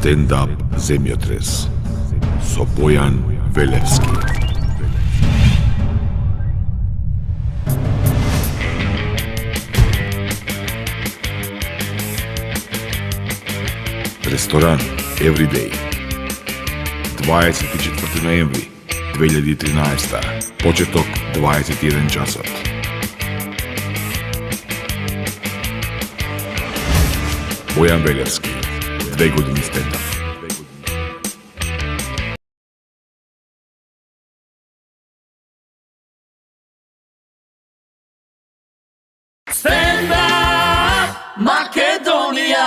Стендап земјотрес со Бојан Велевски. Ресторан Everyday. 24 ноември 2013. Почеток 21 часот. Бојан Велевски. 2 години стендап. Стендап Македонија.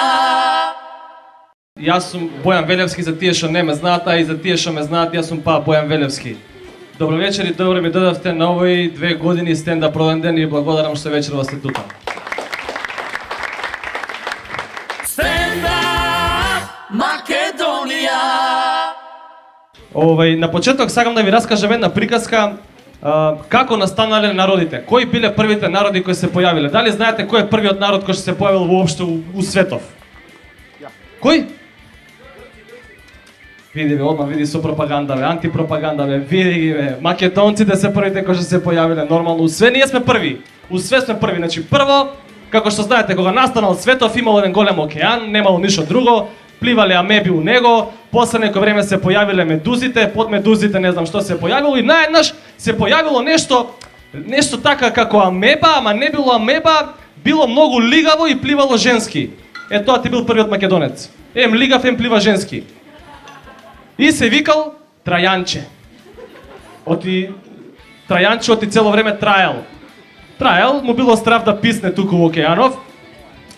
Јас сум Бојан Велевски, за тие што не ме знаат, а и за тие што ме знаат, јас сум па Бојан Велевски. Добро вечер и добро ми додавте на овој 2 години стендап роден ден и благодарам што вечерва сте тука. Стендап Македонија. На почеток сакам да ви раскажам една приказка како настанале народите. Кои биле првите народи кои се појавиле? Дали знаете кој е првиот народ кој што се појавил воопшто у светов? Кој? Види бе, одма види со пропаганда бе, антипропаганда бе, види ги бе. Македонците се првите кои што се појавиле, нормално. Усве ние сме први. Усве сме први. Значи прво, како што знаете, кога настанал светов имало еден голем океан, немало ништо друго, пливале амеби у него, после некој време се појавиле медузите, под медузите не знам што се појавило и наеднаш се појавило нешто така како амеба, ама не било амеба, било многу лигаво и пливало женски. Е, тоа ти бил првиот македонец. Ем лигав, ем плива женски. И се викал Трајанче. Трајанче оти цело време траел. Траел, му било страв да писне туку во океанов.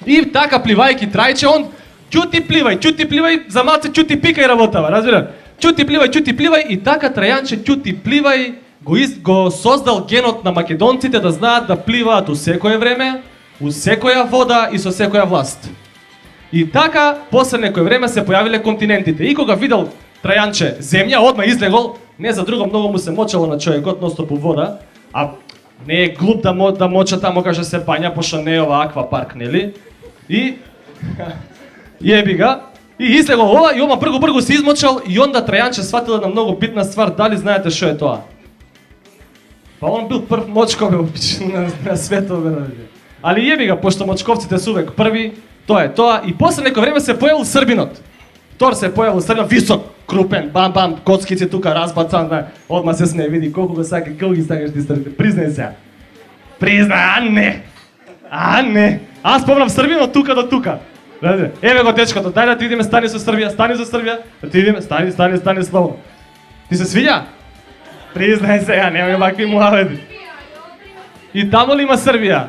И така пливајки Трајче, он чути пливај, за малце чути пикај работава, разбира? Чути пливај и така Трајанче чути пливај го создал генот на македонците да знаат да пливаат у секое време, у секоја вода и со секоја власт. И така, после некој време се појавиле континентите. И кога видел Трајанче земја, одма излегол, не за друго многу му се мочело на човекот, ностоп у вода, а не е глуп да моча тамо каже се бања, пошто не е ова аквапарк, нели? И јеби га, и излегол ова и ома бргу се измочал и онда Трајанче сватил една многу битна ствар, дали знаете што е тоа? Па он бил прв мочков на светот, бе. Али јеби га, пошто мочковците се увек први, тоа е тоа. И после некој време се појавил Србинот. Тор се појавил Србинот, висок, крупен, бам, коцкици тука разбацан, одма се смее, види колку го сака, колку ги сакаш ти Србин. Признај се. Признај, а не. Аз помнам Србинот тука до тука. Еве го дечкото, дај да ти идеме, стани со Србија. Да ти идеме, стани слободно. Ти се свиѓа? Признај се, ја немаме вакви муаведи. И тамо ли има Србија?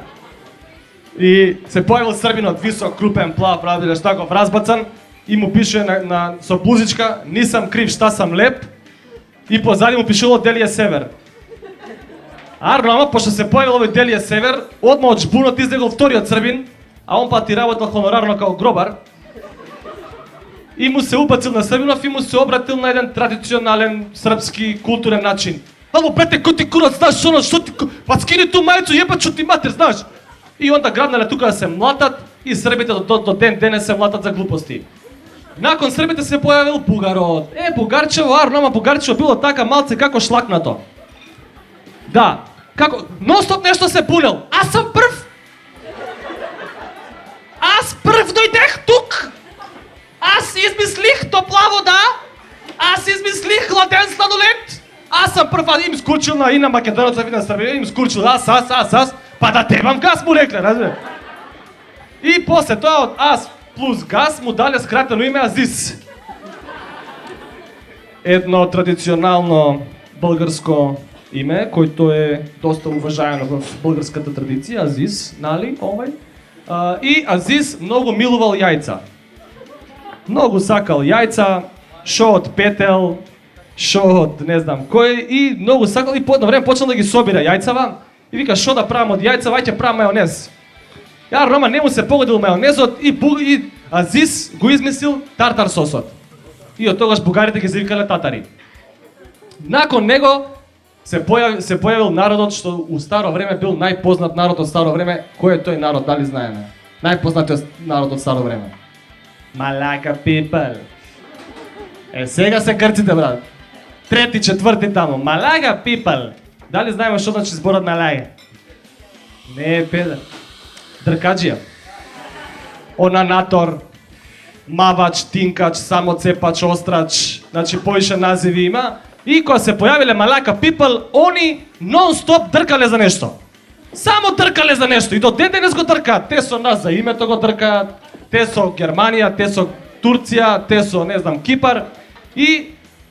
И се појавил Србинот, висок, крупен, плав, правилеш таков, разбацан и му пише со блузичка "Нисам крив, шта сам леп" и позади му пишело "Делија Север". Ама пошто се појавил овој Делија Север, одма од жбунот излегол вториот Србин, а он пати работел хонорарно као гробар. И му се убацил на Србинов и му се обратил на еден традиционален српски културен начин. Ало бете, кој ти курац, знаеш оно, што ти... Па скини ту мајцу, јебат што ти матер, знаеш? И онда грабнале тука да се млатат и србите до ден денес се млатат за глупости. Након србите се појавил бугарот. Бугарчево, ама бугарчево било така малце како шлакнато. Да, како ностоп нешто се пунел. Аз сум прв. Аз прв дојдех тук. Аз измислих топла вода. Аз измислих гладен сладолед. Аз сам прв, им скурчил и на македонеца и на Србија, им скурчил аз, па да тебам газ му рекле, разбира. И после тоа од аз плюс газ му дале скратено име Азис. Едно традиционално българско име, којто е доста уважаено в българската традиција, Азис, нали, овај. И Азис многу милувал јајца. Многу сакал јајца, шо од петел, шо од не знам кој, и многу сакал и по едно време почнал да ги собира јајцава и вика шо да правам од јајцава, ајде правам мајонез. Рома не му се погодил мајонезот и Азис го измислил тартар сосот. И од тогаш бугарите ги завикале татари. Након него се појавил народот што у старо време бил најпознат народ од старо време. Кој е тој народ, дали знаеме? Најпознатиот народ од старо време. Малака people. Сега се грците, брат. Трети, четврти тамо. Малага people. Дали знаеме што значи зборот малага? Не е педа. Дркаджија. Онанатор, мавач, тинкач, самоцепач, острач, значи поише називи има. И кога се појавиле малака people, они нон-стоп дркале за нешто. Само дркале за нешто и до ден денес го дркаат. Те со нас за името го дркаат, те со Германија, те со Турција, те со, не знам, Кипар. И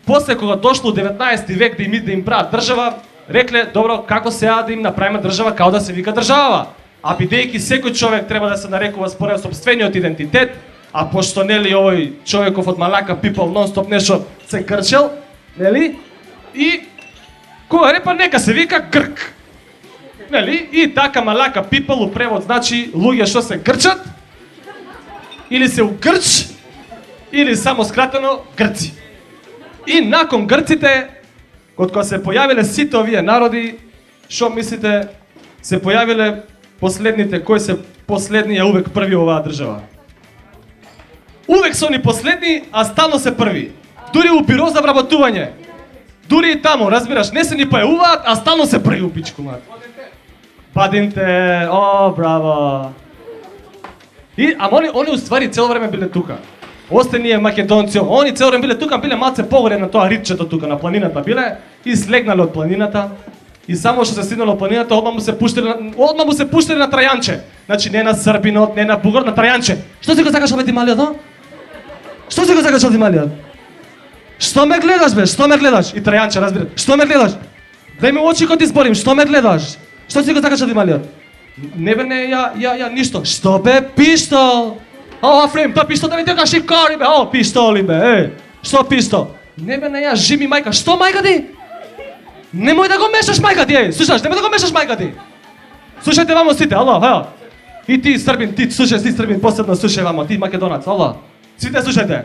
после кога дошло 19 век да им прават држава, рекле, добро, како сега да им направиме држава, као да се вика држава. А бидејќи секој човек треба да се нарекува според сопствениот идентитет, а пошто нели овој човеков од малака people нон-стоп нешто се грчел, нели? И кога репа нека се вика Грк. Нели? И така малака people у превод значи луѓе што се грчат, или се угрч, или само скратено грци. И након грците, кога се појавиле сите овие народи, што мислите, се појавиле последните, кои се последни, а увек први во оваа држава? Увек се они последни, а стално се први. Дури у биро за вработување. Дури и таму, разбираш, не се ни појавуваат, а стално се први у пичку мат. Падинте, о, браво. И, ама они уствари цело време биле тука. Осте ние македонци, они цело време биле тука, биле малце погоре на тоа ритчето тука, на планината биле, и слегнале од планината. И само што се стигнало од планината, одма му се пуштиле на Трајанче. Значи не на Србинот, не на Бугар, на Трајанче. Што си го закачал бе ти малиот, а? Што си го закачал ти малиот? Што ме гледаш бе? Што ме гледаш? И Трајанче, разбира. Што ме гледаш? Дај ми очи кога ти зборим, што ме гледаш? Што си го закачал ти малиот? Не бе, не, ја, ништо. Што бе, пиштол? О, Афрем, тоа пиштол да не ти кажи кори бе, о, пиштоли бе, што пиштол? Не бе, не, ја, жими мајка, што мајка ти? Немој да го мешаш мајка ти, слушаш, немој да го мешаш мајка ти. Слушајте вамо сите, ало, ево. И ти Србин, ти слушај, ти Србин, посебно слушај вамо, ти македонац, ало. Сите слушајте.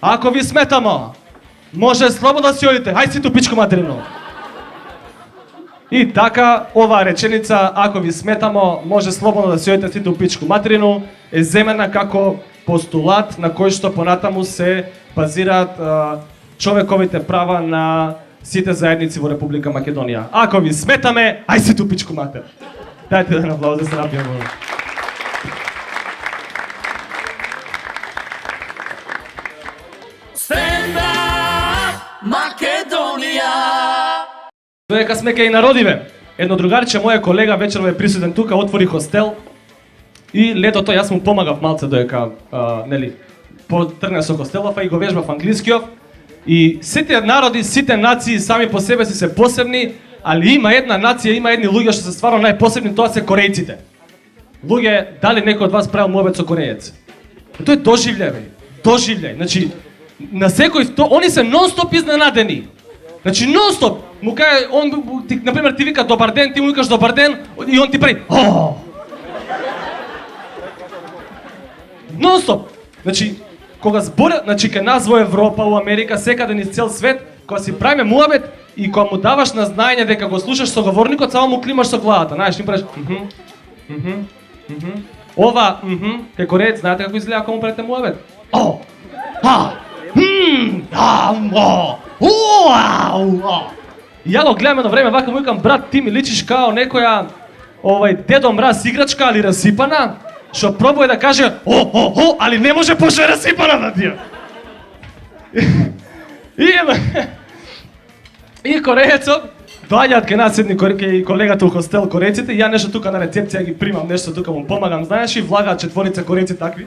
Ако ви сметамо, може слободно да си одите, хај си ту пичку материно. И така, оваа реченица, ако ви сметамо, може слободно да си одите сите у пичку материну, е земена како постулат на кој што понатаму се базираат човековите права на сите заедници во Република Македонија. Ако ви сметаме, ај си ту пичку матер. Дајте да аплауз да се напијаме. Stand up, Македонија! Доека сме кај народиве, едно другарче, мој колега, вечерва е присутен тука, отвори хостел и летото јас му помагав малце доека, нели, потргна со хостелов и го вежбав англискиот. И сите народи, сите нации сами по себе си се посебни, али има една нација, има едни луѓе што се стварно најпосебни, тоа се корејците. Луѓе, дали некој од вас правил муабет со корејец? Тоа е доживљај, бе. Доживљај. Значи, на секој, они се нон-стоп изненадени. Значи, нон-стоп. Му каже, он, ти, например, ти вика добар ден, ти му викаш добар ден, и он ти прави о! Нон-стоп. Значи, кога зборат, значи кај нас во Европа, у Америка, секаде низ цел свет, кога си правиме муабет и кога му даваш на знаење дека го слушаш соговорникот, само му климаш со главата, знаеш, ни правиш ова, кај кореец, знаете како изгледа кога му правите муабет? О! А! И ја го гледам едно време, вака му викам, брат, ти ми личиш као некоја Дедо Мраз играчка, али расипана, што пробува да каже о, али не може пошто е расипана на тие. И кореецот доаѓаат кај нас едни колегата у хостел кореците, ја нешто тука на рецепција ги примам, нешто тука му помагам, знаеш, и влагаат четворица кореци такви.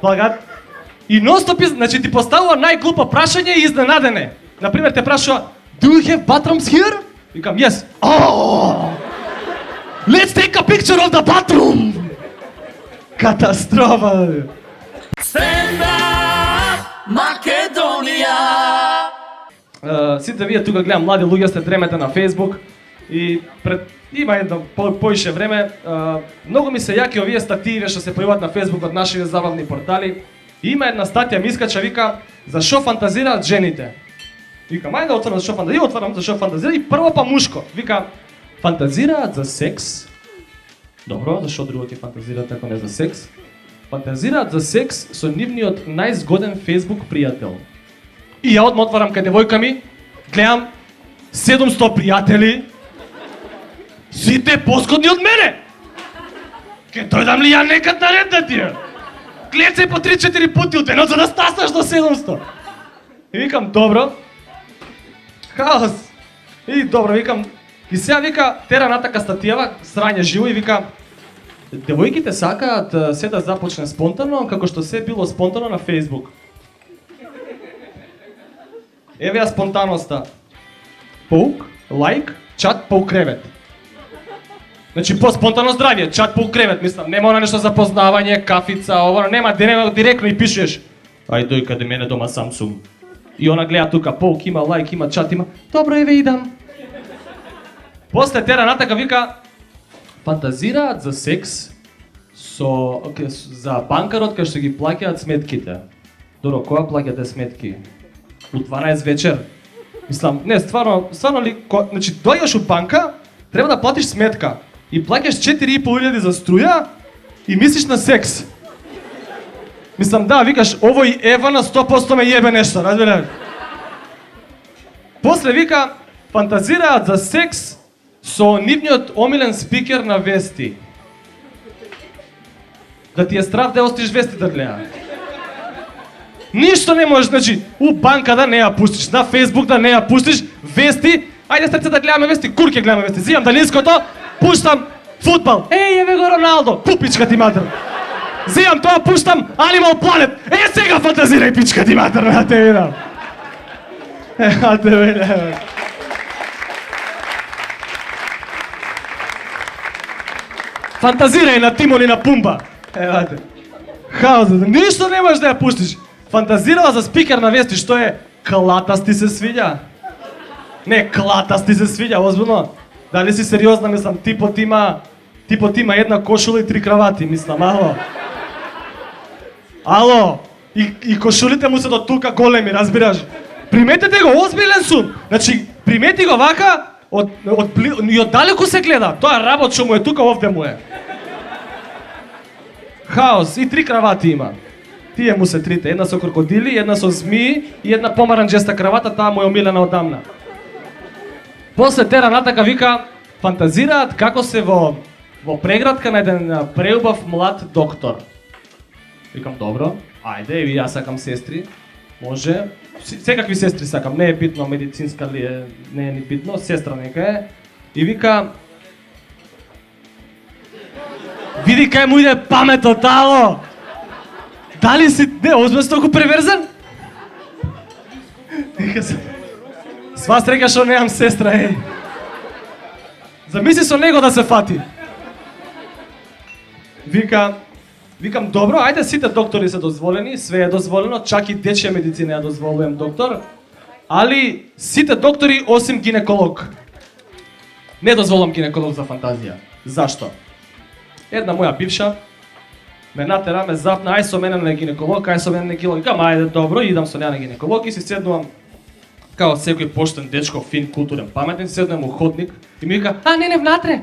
Влагаат. И нон-стоп, значи ти поставува најглупо прашање и изненадене. Например, те прашува, do you have bathrooms here? Викам, yes. Oh! Let's take a picture of the bathroom! Катастрофа! Stand up, Македонија! Сите вие тука гледам млади луѓе сте дремете на Facebook и има едно поише време, многу ми се јаки овие стативи што се појавуваат на Facebook од нашите забавни портали. Има една статија ми искача, вика, за што фантазираат жените. Викам, ајде да отворам за што фантазираат, и отварам за што фантазираат, и прво па мушко. Вика, фантазираат за секс. Добро, зашо друго ќе фантазираат ако не за секс? Фантазираат за секс со нивниот најзгоден Facebook пријател. И ја одма отварам кај девојка ми, гледам 700 пријатели, сите позгодни од мене. Ке дојдам ли ја некад на ред да тие? Клецај по 3-4 пати од денот за да стаснаш до 700. И викам, добро. Хаос. И добро, викам, и сега вика, тера натака статијава, срање живо и вика, девојките сакаат се да започне спонтано, како што се било спонтано на Facebook. Еве ја спонтаноста. Паук, лайк, чат, паук кревет. Значи по спонтано здравје, чат, паук кревет, мислам, нема она нешто за познавање, кафица, ова, нема директно и пишеш. Ај дој каде мене дома Samsung. И она гледа тука, паук има, лайк има, чат има. Добро, еве идам. После тера натака вика, фантазираат за секс за банкарот кај што ги плаќаат сметките. Доро, која плаќате сметки? У 12 вечер. Мислам, не, стварно ли, значи дојдеш у банка, треба да платиш сметка и плаќаш 4.500 за струја и мислиш на секс. Мислам, да, викаш, овој Ева на 100% ме јебе нешто, разбираш? После вика, фантазираат за секс со нивниот омилен спикер на вести. Да ти е страв да остиш вести да гледа. Ништо не можеш, значи, у банка да не ја пуштиш, на Facebook да не ја пуштиш, вести, ајде сте да гледаме вести, кур ќе гледаме вести, зимам далинското, пуштам фудбал, еве го Роналдо, пупичка ти матер. Зимам тоа, пуштам Animal Planet, сега фантазирај пичка ти матер, на те видам. А те видам. Фантазирај на Тимон и на Пумба. Евате. Хаос, ништо не можеш да ја пуштиш. Фантазирала за спикер на вести, што е клатасти се свиѓа. Не, клатасти се свиѓа, озбилно. Дали си сериозна, мислам, типот има една кошула и 3 кравати, мислам, ало. Ало, и кошулите му се до тука големи, разбираш. Приметете го, озбилен сум. Значи, примети го вака, и од далеку се гледа. Тоа работ што му е тука, овде му е. Хаос, и 3 кравати има. Тие му се трите, една со крокодили, една со змии и една помаранџеста кравата, таа му е омилена одамна. После тера натака вика, фантазираат како се во преградка на еден преубав млад доктор. Викам, добро, ајде, и јас сакам сестри, може, секакви сестри сакам, не е битно, медицинска ли е, не е ни битно, сестра нека е. И вика, види кај му иде паметот, ало! Дали си, не, озбилно си толку преверзан? Вика се, сва среќа што немам сестра, еј. Замисли со него да се фати. Викам, добро, ајде сите доктори се дозволени, све е дозволено, чак и дечја медицина ја дозволувам доктор, али сите доктори осим гинеколог. Не дозволам гинеколог за фантазија. Зашто? Една моја бивша ме натера, ме запна, ај со мене на гинеколог, ај со мене на гинеколог. Викам, ајде, добро, идам со неа на гинеколог и си седнувам као секој поштен дечко, фин, културен, паметен, седнувам у ходник и ми вика, не, внатре.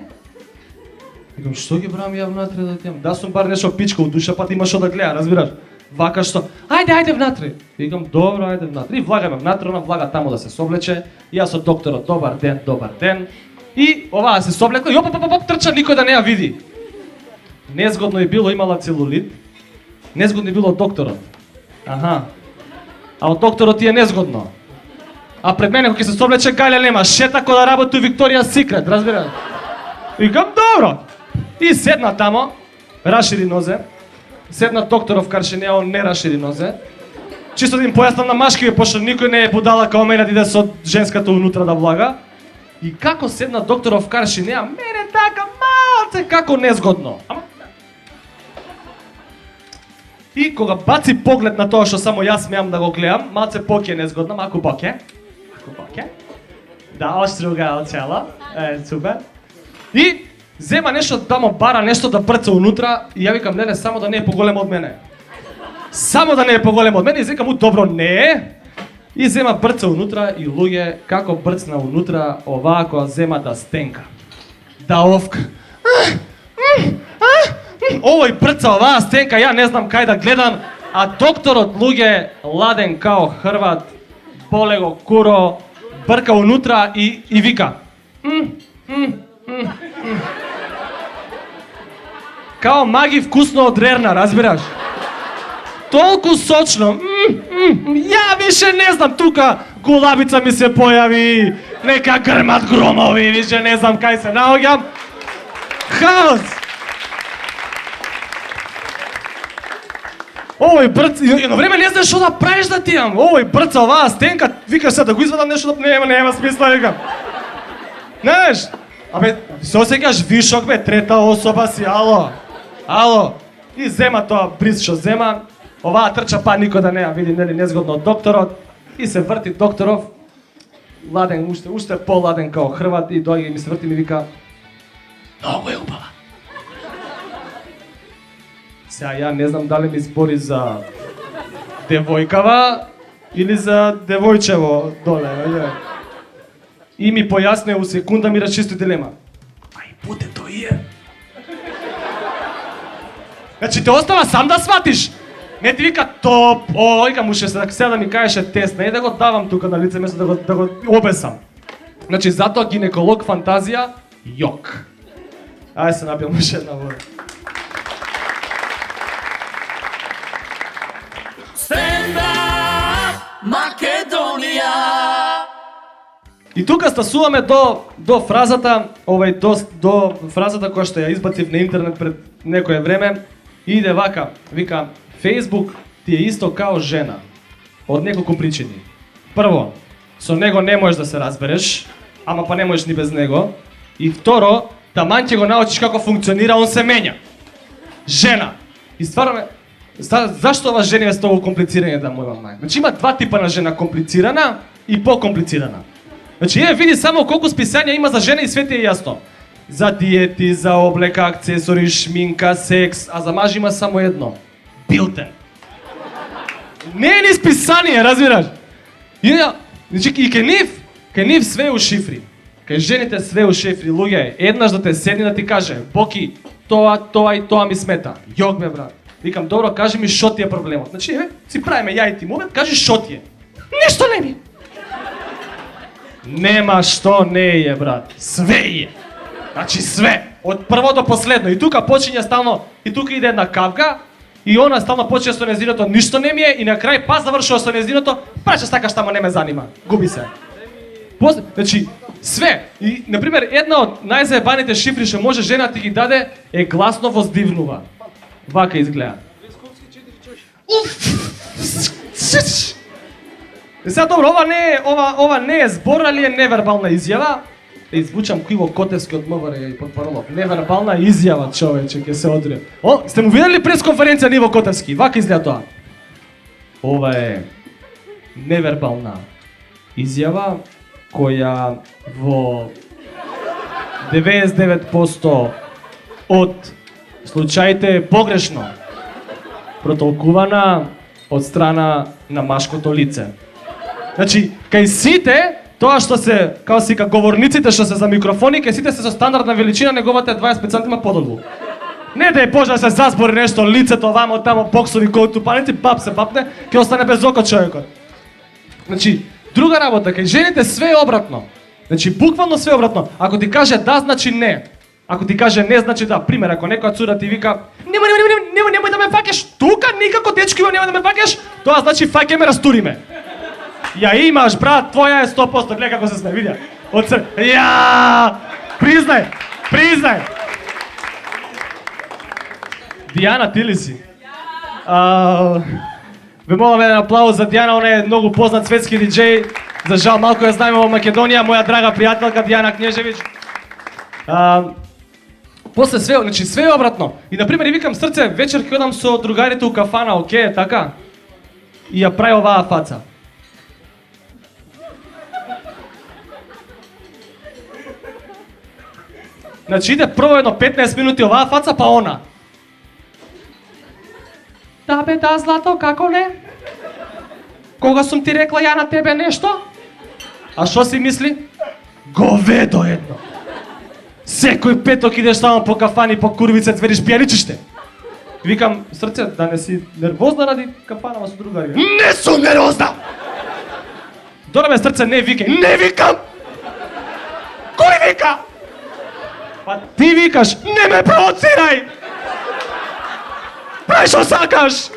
Викам, што ги брам ја внатре да отидам? Да сум бар нешто пичка у душа, па ти има што да гледа, разбираш? Вака што, ајде внатре. Викам, добро, ајде внатре. И влагаме внатре, она влага таму да се соблече. И јас со докторот, добар ден. И оваа се соблекла и оп, трча, никој да не ја види. Незгодно е било, имала целулит. Незгодно е било од докторот. Аха. А од докторот ти е незгодно. А пред мене кога ќе се соблече гајле нема, шета кој да работи у Викторија Секрет, разбираш? Викам, добро. И седна тамо, рашири нозе. Седна докторов каршенеа, он не рашири нозе. Чисто да им појаснам на машки, пошто никој не е будала као мене да иде со женската унутра да влага. И како седна докторов каршенеа, мене така малце како незгодно. И кога баци поглед на тоа што само јас смеам да го гледам, малце поќе незгодно, маку поќе. Да, оштруга оцела. Супер. И зема нешто тамо бара, нешто да брца унутра и ја викам, не, само да не е поголемо од мене. Само да не е поголемо од мене и викам, добро, не е. И зема брца унутра и луѓе, како брцна унутра, оваа која зема да стенка. Да овка. овој прца, оваа стенка, ја не знам кај да гледам, а докторот луѓе ладен као Хрват, поле го куро, брка унутра и вика. Као маги вкусно од рерна, разбираш? Толку сочно. Ја више не знам, тука гулабица ми се појави, нека грмат громови, више не знам кај се наоѓам. Хаос! Овој брц, едно време не знаеш што да правиш да ти имам. Овој брца, оваа стенка, викаш се да го извадам нешто, да нема смисла, викам. Знаеш? Абе, се осеќаш вишок, бе, трета особа си, ало. И зема тоа бриз што зема, оваа трча па никој да не ја види, нели, незгодно од докторот, и се врти докторов, ладен, уште поладен као Хрват, и доаѓа и ми се врти и ми вика, многу е убава. Сега ја не знам дали ми збори за девојкава или за девојчево доле, не? И ми појасне у секунда, ми расчисти дилема. Ај бутето е. Значи те остава сам да сватиш. Не ти вика топ, викам уште сега да ми кажеше тест, не да го давам тука на лице место да го обесам. Значи затоа гинеколог фантазија, јок. Ај се напијам уште една вода. Stand-up Македонија. И тука стасуваме до фразата, до фразата која што ја избацив на интернет пред некое време. Иде вака, вика, Facebook ти е исто као жена. Од неколку причини. Прво, со него не можеш да се разбереш, ама па не можеш ни без него. И второ, таман ќе го научиш како функционира, он се менја. Жена. И стварно зашто ова жени е толку комплицирање да моја мај? Значи има два типа на жена, комплицирана и покомплицирана. Значи види само колку списања има за жена и све ти е јасно. За диети, за облека, акцесори, шминка, секс, а за мажи има само едно. Билтен. Не е ни списание, разбираш? Значи и кај нив све у шифри. Кај жените све у шифри, луѓе, еднаш да те седни да ти каже, Боки, тоа и тоа ми смета. Јок бе брат. Викам, добро, кажи ми шо ти е проблемот. Значи, си правиме ја и ти мовет, кажи шо ти е. Нешто не ми. Нема што не е, брат. Све е. Значи све. Од прво до последно. И тука почиња стално, и тука иде една кавка, и она стално почиња со незиното, ништо не ми е, и на крај па завршува со незиното, прача стака што не ме занима. Губи се. Значи, све. И, например, една од најзаебаните шифри што може жена ти ги даде е гласно воздивнува. Вака изгледа. Сега добро, ова не е збор, али е невербална изјава. Да извучам Киво Котевски од МВР и потпаролов. Невербална изјава, човече, ќе се одрија. Сте му видели пресконференција Иво Котевски? Вака изгледа тоа. Ова е невербална изјава која во 99% од случаите е погрешно протолкувана од страна на машкото лице. Значи, кај сите, тоа што се, као сика, говорниците што се за микрофони, кај сите се со стандардна величина, неговата е 25 см подолу. Не да е пожа да се разбори нешто, лицето, вамо, тамо, боксови, кој тупаници, пап се папне, ќе остане без око човекот. Значи, друга работа, кај жените све е обратно. Значи, буквално све е обратно. Ако ти каже да, значи не. Ако ти каже не, значи да. Пример, ако некоја цура ти вика немој да ме фаќаш, тука никако дечко немој да ме фаќаш, тоа значи фаќаме ме, растуриме. Ја имаш, брат, твоја е 100%, гледа како се сме, видја. Од се, признај. Дијана, ти ли си? Ве молам еден аплауз за Дијана, она е многу познат светски диџеј. За жал малку ја знаеме во Македонија, моја драга пријателка Дијана Кнежевиќ. После све, значи све е обратно. И на пример викам срце, вечер ќе одам со другарите у кафана, окей, така? И ја прави оваа фаца. Значи иде прво едно 15 минути оваа фаца, па она. Да бе, да, злато, како не? Кога сум ти рекла ја на тебе нешто? А шо си мисли? Говедо едно. Секој петок идеш таму по кафани, по курвице, цвериш пијаничиште. Викам, срце, да не си нервозна ради кафанава со другари. Не сум нервозна! Добре, срце, не викај. Не викам! Кој вика? Па ти викаш, не ме провоцирај! Прави што сакаш!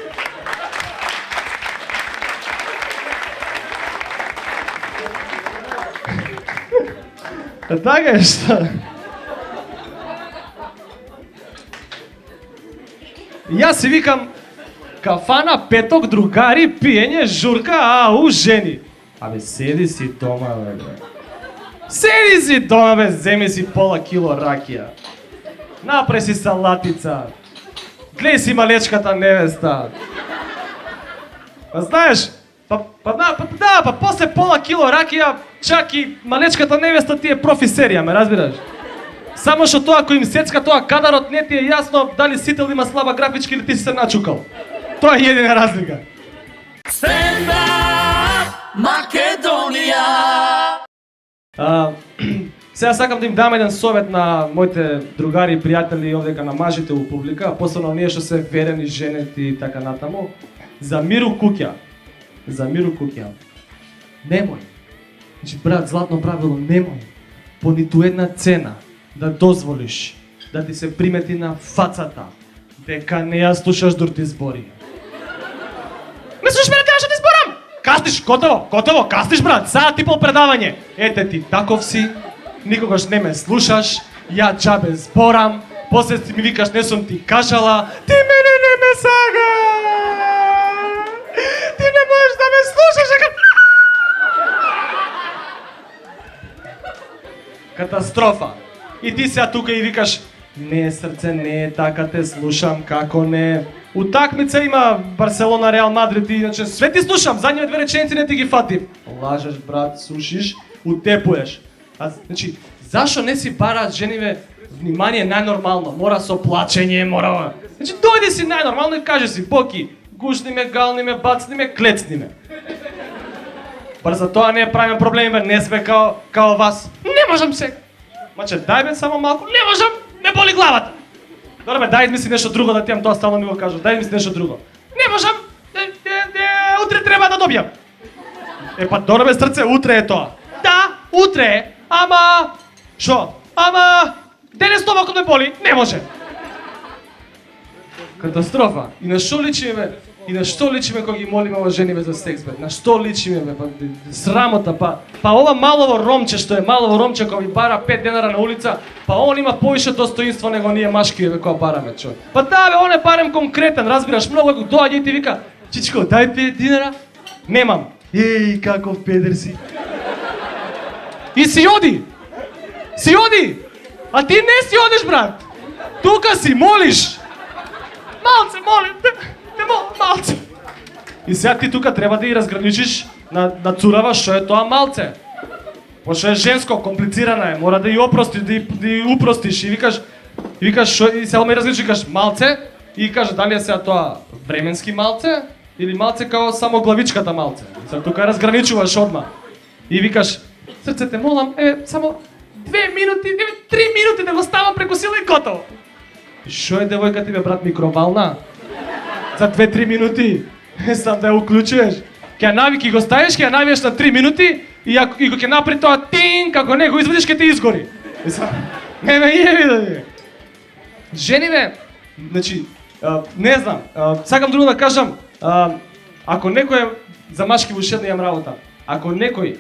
Така е што? Јас си викам, кафана, петок, другари, пиење, журка, ау, жени. Абе, седи си дома, бе. Седи си дома, бе, земи си пола кило ракија. Напре си салатица. Гледај си малечката невеста. Па знаеш, па после пола кило ракија, чак и малечката невеста ти е профи серија, ме разбираш? Само што тоа кој им сецка тоа кадарот не ти е јасно дали сител има слаба графичка или ти си се начукал. Тоа е едина разлика. Stand up, Македонија! Сега сакам да им дам еден совет на моите другари и пријатели овдека на мажите у публика, а посебно оние што се верени женети и така натаму. За мир у куќа. За мир у куќа. Немој. Значи, брат, златно правило, немој по ниту една цена да дозволиш да ти се примети на фацата дека не ја слушаш дур ти збори. Не слушаш ме да кажеш да ти зборам? Касниш, готово, касниш, брат, саат и пол предавање. Ете ти, таков си, никогаш не ме слушаш, ја џабе зборам, после си ми викаш не сум ти кажала, ти мене не ме сагаш, ти не можеш да ме слушаш, катастрофа. И ти сега тука и викаш, не срце, не е така, те слушам, како не. Утакмица има Барселона, Реал Мадрид и иначе све ти слушам, задниве две реченици не ти ги фатим. Лажеш, брат, слушиш, утепуеш. Значи, зашо не си бара жениве внимание најнормално? Мора со плачење, мора... Значи, дојди си најнормално и кажи си, Боки, гушни ме, гални ме, бацни ме, клецни ме. Бар за тоа не правиме проблеми, бе, не сме као вас. Не можам сега. Маче, дај бе само малку, не можам, ме боли главата. Добре бе, дај измисли нешто друго да ти јам тоа стално ми го кажу, дај измисли нешто друго. Не можам, утре треба да добијам. Е па добре бе, срце, утре е тоа. Да, утре е, ама... Шо? Ама... Денес стомакот ме боли, не може. Катастрофа. И на што личиме бе? И на што личиме кога ги молиме ова жениве за секс бе? На што личиме бе? Па срамота, па ова малово ромче што е малово ромче кога ви бара 5 денара на улица, па он има повише достоинство него ние машки бе кога бараме човек. Па да бе, он е барем конкретен, разбираш, многу кога доаѓа и ти вика, чичко, дај 5 динара. Немам. Еј, каков педер си. И си оди. Си оди. А ти не си одиш, брат. Тука си молиш. Малце, молим те. Малце. И сега ти тука треба да ги разграничиш на цурава што е тоа малце. Пошто е женско, комплицирана е, мора да ја опростиш, да ја упростиш и викаш што и сега ме разграничиш, викаш малце и кажа дали е сега тоа временски малце или малце као само главичката малце. Сега тука разграничуваш одма. И викаш срце те молам, само 2 минути, 3 минути да го ставам преку сила и готово. И шо е девојка ти бе брат, микровална? За 2-3 минути, сам да ја уклучиш. Ке навики го ставиш, ке ја навиеш на 3 минути и го ке напри тоа тин, како не го извадиш, ке ти изгори. Не ме јеби да ви. Жениве, значи, не знам, сакам друго да кажам, ако некој за машки во шедна јам работа, ако некој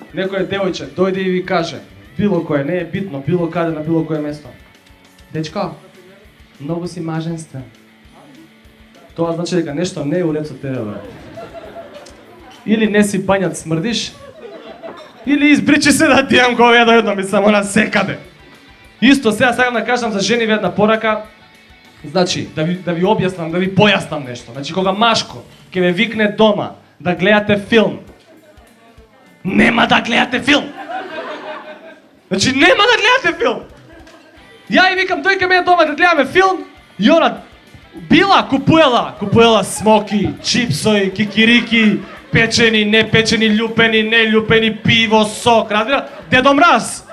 девојче дојде и ви каже, било кое, не е битно, било каде на било кое место. Дечко, многу си маженствен. Тоа значи дека нешто не е уред со тебе, брат. Или не си бањат смрдиш, или избричи се да ти јам говеда едно ми само на секаде. Исто сега сакам да кажам за жениве една порака, значи да ви објаснам, да ви појаснам нешто. Значи кога машко ќе ве викне дома да гледате филм, нема да гледате филм. Значи нема да гледате филм. Ја и викам тој ке ме дома да гледаме филм и она купуела смоки, чипсои, кикирики, печени, непечени, љупени, нељупени, пиво, сок, разбира? Дедо Мраз.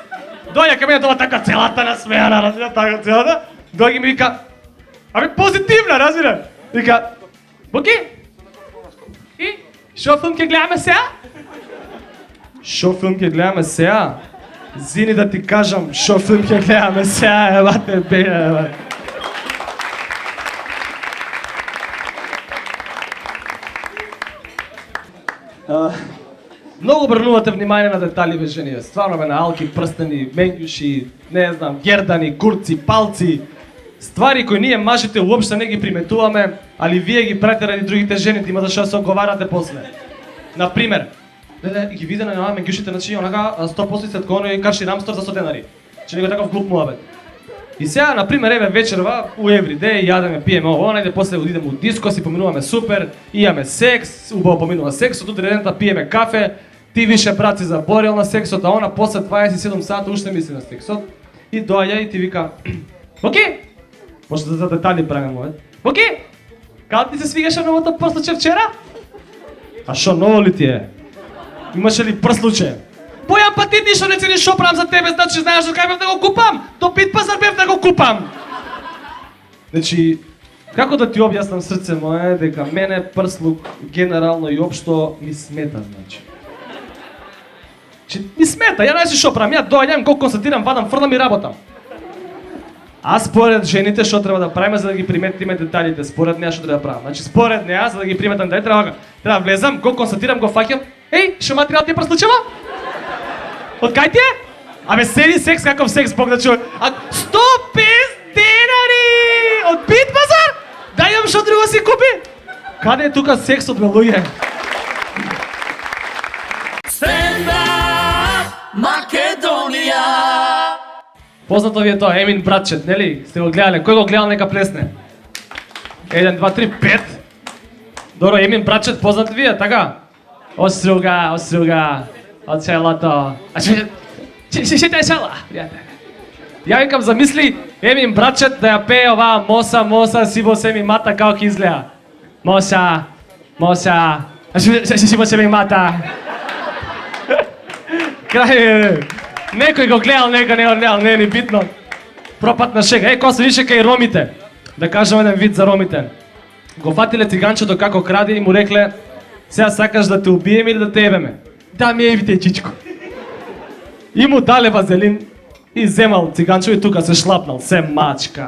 Дојде ке мене дома така целата насмејана, разбира, така целата. Дојде ми вика, абе позитивна, разбира? Вика, Боки, и шо филм ќе гледаме сега? Шо филм ќе гледаме сега? Зини да ти кажам, шо филм ќе гледаме сега, евате бе, евате. Многу обрнувате внимание на детали, бе, жени, стварно бе, на алки, прстени, меѓуши, не знам, гердани, курци, палци, ствари кои ние мажите уопште не ги приметуваме, али вие ги правите ради другите жени, има да што се оговарате после. Например, ги виде на оваа меѓушите, значи, онака 100% сетконо и карши рамстор за 100 денари. Че него таков глуп муабет. И сега, например, еве вечерва у Everyday, јадеме, пиеме ово, најде после одидеме у диско, си поминуваме супер, имаме секс, убаво поминува сексот, утре дента пиеме кафе, ти више брат си заборил на сексот, а она после 27 сата уште мисли на сексот. И доаѓа и ти вика, Боки, може да за детали правиме мове. Боки, каде ти се свигаше новото прслуче вчера? А шо ново ли ти е? Имаше ли прслуче? Бојан, па ти ништо не цениш шо правам за тебе, значи знаеш од кај бев да го купам? До Бит пазар бев да го купам! Значи, како да ти објаснам срце мое, дека мене прслук генерално и општо ми смета, значи. Че ми смета, ја знаеш шо правам, ја доаѓам, кога констатирам, вадам, фрлам и работам. А според жените што треба да правиме за да ги приметиме деталите, според неа што треба да правам. Значи според неа за да ги приметам детали треба влезам, го констатирам, го фаќам. Еј, што материјал ти прслучува? Од кај ти е? Абе седи секс, каков секс, Бог да чуе. А 150 денари! Од Бит пазар? Да имам што друго си купи? Каде е тука сексот, бе, луѓе? Стендап Македонија. Познато ви е тоа, Емин братчет, нели? Сте го гледале, кој го гледал нека плесне? 1, 2, 3, 5. Добро, Емин братчет, познат ви е, така? Оструга, од селото. Ще те села. Ја викам, замисли, Емин братчет да ја пее оваа моса, сиво се ми мата, како ќе изгледа. Моса, сиво се ми мата. Крај, некој го гледал, некој не го гледал, не е ни битно. Пропатна шега. Кој се више кај ромите. Да кажам еден вид за ромите. Го фатиле циганчето како краде и му рекле, сега сакаш да те убием или да те ебеме? Да ми евите, чичко. И му дале вазелин и земал циганчо и тука се шлапнал. Се мачка.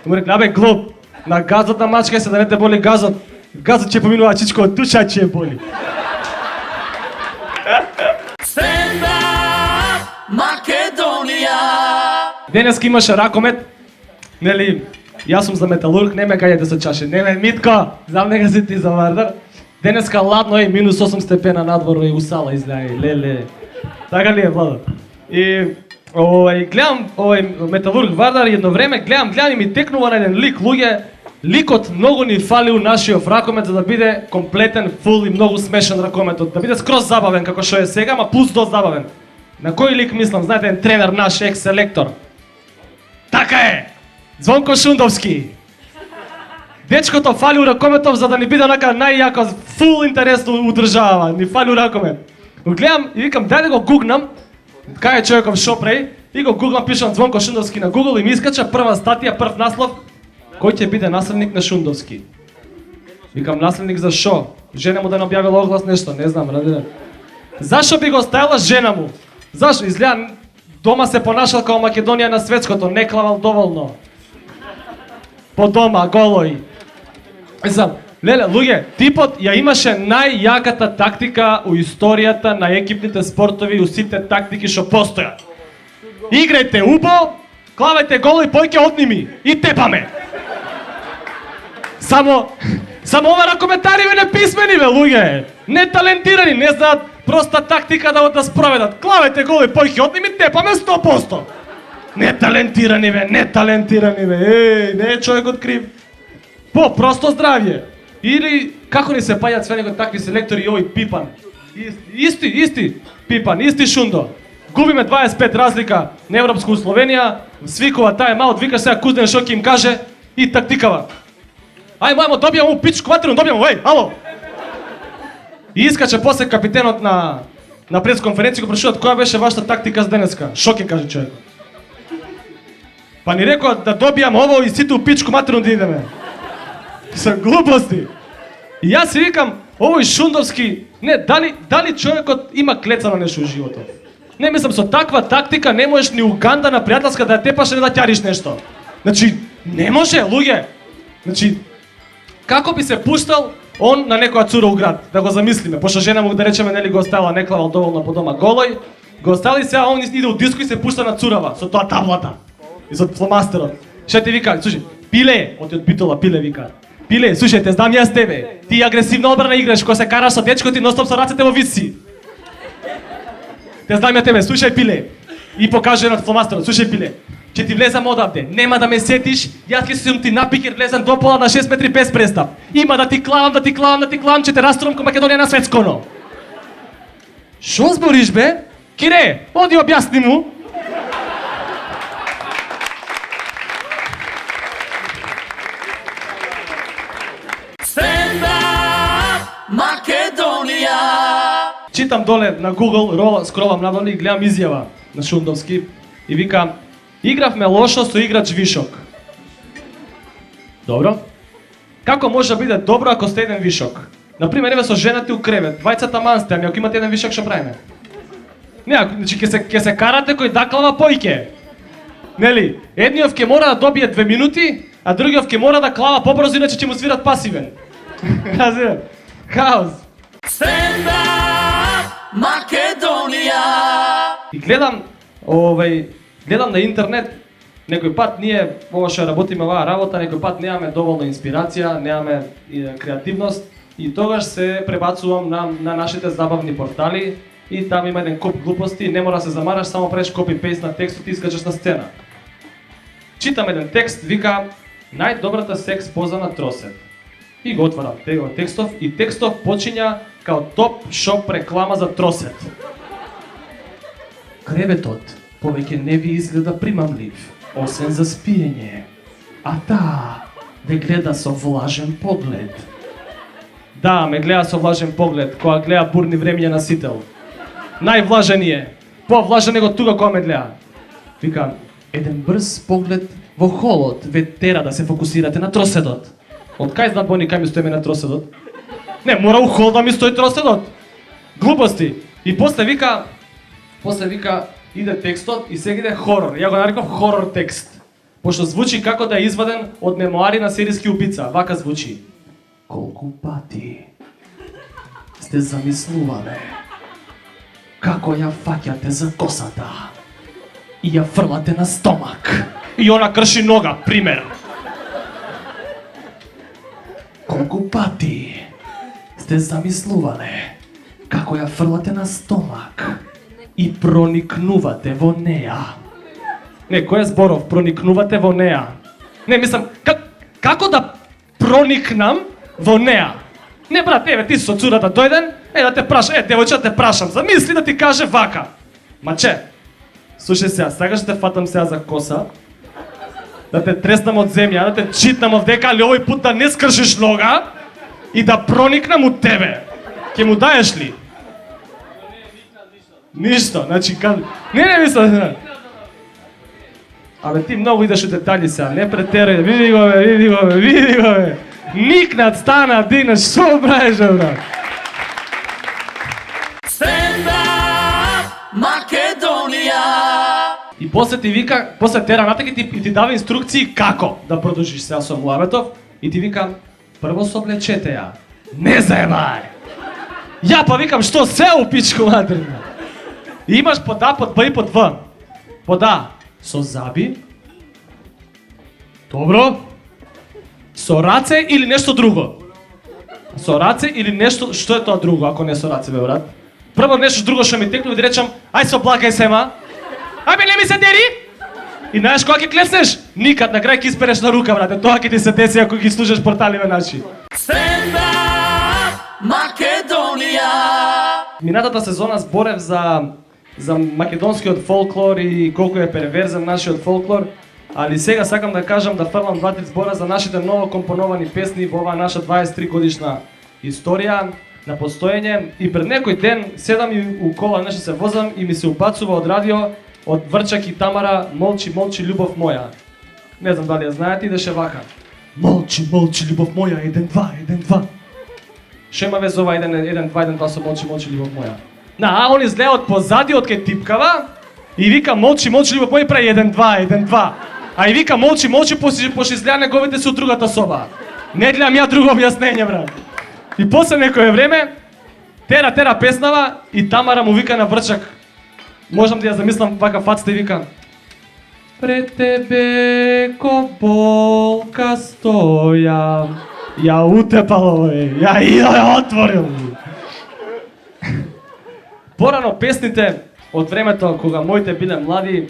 И му рекле, абе глуп, на газот на мачка се да не те боли газот. Газот ќе поминува, чичко, од душа ќе боли. Стендап Македонија. Денеска имаше ракомет, нели, јас сум за металург, не ме каѓате со чаше, не ме Митко, знам нека си ти за Вардар. Денеска ладно е, минус 8 степена надворно и усала издај, леле. Така ли е, Владо? И гледам металург Вардар и едно време гледам и ми текнува на еден лик, луѓе, ликот многу ни фали у нашиот ракомет за да биде комплетен, фул и многу смешен ракометот, да биде скроз забавен како што е сега, ма плюс до забавен. На кој лик мислам, знаете, еден тренер наш, екс-селектор. Така е! Звонко Шундовски. Дечкото фали у ракометов за да ни биде онака најјако, фул интересно удржава, ни фали у ракомет. Го гледам и викам, дај да го гугнам, кај е човеков шо прави, и го гугнам, пишам Звонко Шундовски на Google и ми искача прва статија, прв наслов, кој ќе биде наследник на Шундовски. Викам, наследник за шо? Жена му да не објавила оглас нешто, не знам, ради. Зашо би го ставила жена му? Зашо? Изгледа, дома се понашал као Македонија на светското, не клавал доволно. По дома, голој. Знам, леле, луѓе, типот ја имаше најјаката тактика у историјата на екипните спортови, у сите тактики што постојат. Играјте убо, клавајте гол и појке одними и тепаме. Само ова ракоментари бе неписмени бе, луѓе. Не талентирани, не знаат проста тактика да спроведат. Клавајте гол и појке одними, тепаме 100%. Неталентирани бе, еј, не е човекот крив. Просто здравје. Или, како ни се паѓат све него такви селектори и овој Пипан. Исти Пипан, исти Шундо. Губиме 25 разлика на Европско у Словенија, свикува тај маут, вика сега Кузден шо ќе им каже и тактикава. Ајмо, добијам пичку ватерно, еј, ало! И искаче после капитенот на пресконференција го прашуваат која беше вашата тактика за денеска. Шо ќе каже човекот? Па ни рекоа да добијам ово и сите у пичку матерно да идеме. Со глупости. И јас си викам, овој Шундовски, не, дали човекот има клецано нешто во животот? Не, мислам, со таква тактика не можеш ни Уганда на пријателска да ја тепаш и да ќариш нешто. Значи, не може, луѓе. Значи, како би се пуштал он на некоја цура у град, да го замислиме, пошто жена му да речеме нели го оставила не клавал доволно по дома голој, го оставили сега он иде у диско и се пушта на цурава со тоа таблата и со фломастерот. Ша ти вика, слушај, Пиле, од Битола, Пиле вика. Пиле, слушај, те знам јас тебе. Ти агресивна одбрана играш, кога се караш со дечко ти ностоп со рацете во виси. Те знам ја тебе, слушај Пиле. И покаже на фломастерот, слушај Пиле. Ќе ти влезам одавде, нема да ме сетиш, јас ќе сум ти напикер влезам до пола на 6 метри без престап. Има да ти клавам, ќе те раструвам ко Македонија на светсконо. Шо збориш бе? Кире, оди објасни му. Stand-up Македонија. Читам доле на Google, скролам надоле и гледам изјава на Шундовски и вика: игравме лошо со играч вишок. Добро. Како може да биде добро ако сте еден вишок? Например, еве со жената у кревет, двајцата мансте, ами ако имате еден вишок што правиме? Не, значи ќе се карате кој даклава појке. Нели? Едниот ќе мора да добие 2 минути, а другиот ќе мора да клава побрзо, иначе ќе му свират пасивен. Разбира? Хаос. Stand-up Македонија. И гледам на интернет, некој пат ние ова што работиме оваа работа, некој пат немаме доволно инспирација, немаме креативност и тогаш се пребацувам на нашите забавни портали и там има еден куп глупости, не мора да се замараш, само правиш копи-пейст на текстот и искачаш на сцена. Читам еден текст, вика најдобрата секс поза на тросет. И го отварам текстов и текстов почиња као топ шоп реклама за тросет. Креветот повеќе не ви изгледа примамлив, освен за спиење. А таа ве гледа со влажен поглед. Да, ме гледа со влажен поглед, кога гледа бурни времиња на Сител. Највлажен е, повлажен него тука кога ме гледа. Викам, еден брз поглед во холот ве тера да се фокусирате на троседот. Од кај знаат бони кај ми стоиме на троседот? Не, мора у хол да ми стои троседот. Глупости. И после вика, иде текстот и сега иде хорор. Ја го нареков хорор текст. Пошто звучи како да е изваден од мемуари на серијски убица. Вака звучи. Колку пати сте замислувале како ја фаќате за косата и ја фрлате на стомак и она крши нога, пример. Колку пати сте замислувале како ја фрлате на стомак и проникнувате во неа. Не, кој е зборов? Проникнувате во неа. Не, мислам, како да проникнам во неа? Не, брат, еве, ти со цурата дојден, да те прашам, девојче, те прашам, замисли да ти каже вака. Маче, слушај сега, сакаш да те фатам сега за коса, да те треснам од земја, да те читнам од дека, али овој пут да не скршиш нога и да проникнам од тебе. Ке му даеш ли? Ништо, значи, не мислам. Абе, ти многу идеш у детали сега, не претерај, види го бе. Никнат, стана, дигнаш, шо правиш, брат? Stand-up Македонија. И после ти вика, после тера натак и ти дава инструкции како да продолжиш сега со муабетов и ти вика, прво соблечете ја. Не заебај! Ја па викам, што се у пичку матерна? И имаш под А, под Б и под В. Под А со заби. Добро. Со раце или нешто друго? Со раце или нешто, што е тоа друго, ако не со раце, бе, брат? Прво нешто друго што ми текнува и да речам, ај со блакај сема. Абе, не ми се дери! И знаеш кога ќе клеснеш? Никад, на крај ќе испереш на рука, брате. Тоа ќе ти се деси ако ги слушаш порталиве наши. Stand-up Македонија. Минатата сезона зборев за македонскиот фолклор и колку е перверзен нашиот фолклор, али сега сакам да кажам да фрлам 2-3 збора за нашите ново компоновани песни во оваа наша 23 годишна историја на постоење. И пред некој ден седам и у кола нешто се возам и ми се убацува од радио од Врчак и Тамара, молчи, молчи, љубов моја. Не знам дали ја знаете, идеше вака. Молчи, молчи, љубов моја, 1-2, 1-2. Што има вез ова 1-2, 1-2 со молчи, молчи, љубов моја? А он излеа од позади, од кај типкава, и вика молчи, молчи, љубов моја, прави 1-2, 1-2. А и вика молчи, молчи, пошли излеа неговите се од другата соба. Не гледам ја друго објаснење, брат. И после некое време, тера песнава и Тамара му вика на врчак. Можам да ја замислам вака фацата и вика: пред тебе ко болка стоја. Ја утепало, ја отворил. Порано песните од времето кога моите биле млади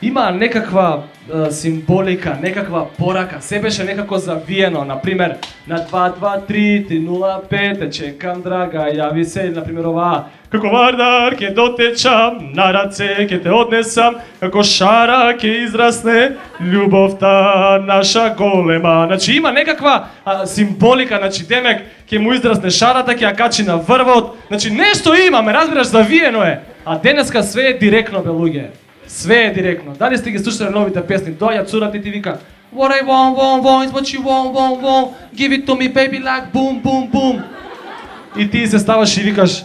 има некаква символика, некаква порака, се беше некако завиено, например, на 2-2-3-3-0-5, те чекам драга, јави се, например оваа, како вардар ке дотечам, на раце ке те однесам, како шара ке израсне, љубовта наша голема. Значи има некаква символика, значи демек ке му израсне шарата, ке ја качи на врвот, значи нешто има, ме разбираш, завиено е, а денеска све е директно, бе луѓе. Све е директно. Дали сте ги слушале новите песни? Доаѓа цурата и ти вика: What I want is what you want. Give it to me baby like boom, boom, boom. И ти се ставаш и викаш: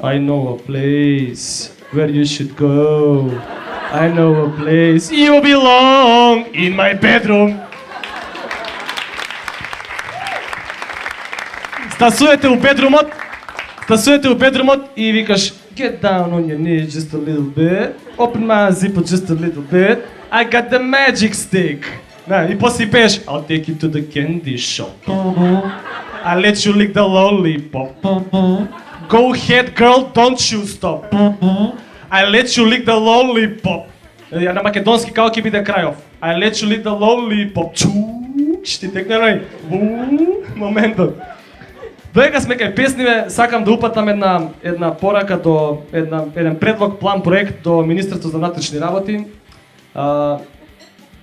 I know a place where you should go. I know a place you belong in my bedroom. Стасувате у бедрумот и викаш: Get down on your knees just a little bit. Open my zipper just a little bit. I got the magic stick. И после пееш: I'll take you to the candy shop. I'll let you lick the lollipop. Go ahead girl, don't you stop. I'll let you lick the lollipop. На македонски како ќе биде крајов? I'll let you lick the lollipop. Ще текне моментот. Додека сме кај песниве, сакам да упатам една порака до еден предлог, план, проект до Министерство за внатрешни работи.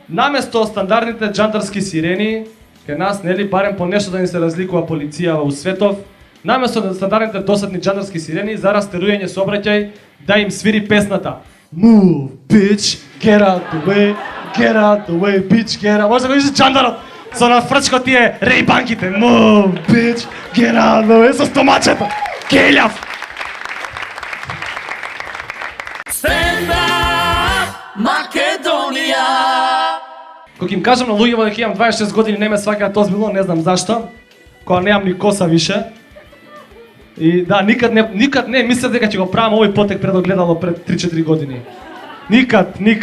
Наместо стандардните џандарски сирени, кај нас, нели, барем по нешто да ни се разликува полиција у светов, наместо стандардните досадни џандарски сирени, за растерување сообраќај да им свири песната Move, bitch, get out the way, bitch, get out. Може да го видиш џандарот со на фрчко тие рейбанките. Move, bitch, get out the way, со стомачето. Келјав. Stand up, Македонија. Кога им кажам на луѓето дека имам 26 години, не ме сваќаат озбилно, не знам зашто. Кога немам ни коса више. И да, никад не мислев дека ќе го правам овој потек пред огледало пред 3-4 години. Никад. И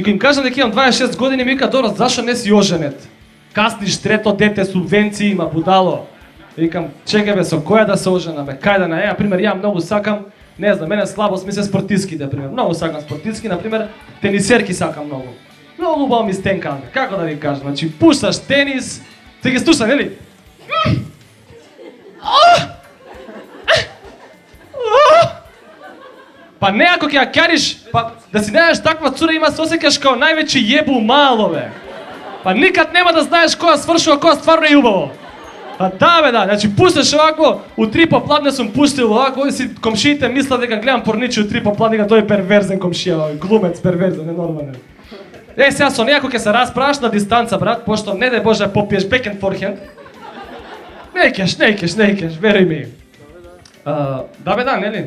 кога им кажам дека имам 26 години, ми вика: добро, зашо не си оженет? Касниш трето дете, субвенции има, будало. Викам: чекај бе, со која да се оженам бе? Кај да на пример, ја многу сакам, не знам, мене слабост ми се спортистските, пример. Многу сакам спортистки, на пример, тенисерки сакам многу. Многу убаво ми стенка, како да ви кажам, значи пушташ тенис, се ги слуша, нели? Па не, ако ќе ја кариш, па да си најдеш таква цура, има се осеќаш као највеќе јебу мало бе. Па никад нема да знаеш која свршува, која стварно е убаво. Па да бе, да, значи пушташ овако, у 3 попладне сум пуштил овако, и си комшиите мислат дека гледам порничи у 3 попладне, тој е перверзен комшија, глумец перверзен, ненормален. Сега со нејако ќе се расправаш на дистанца, брат, пошто не дај Боже попиеш бекен форхенд. Не кеш, веруј ми. Да бе, да, нели?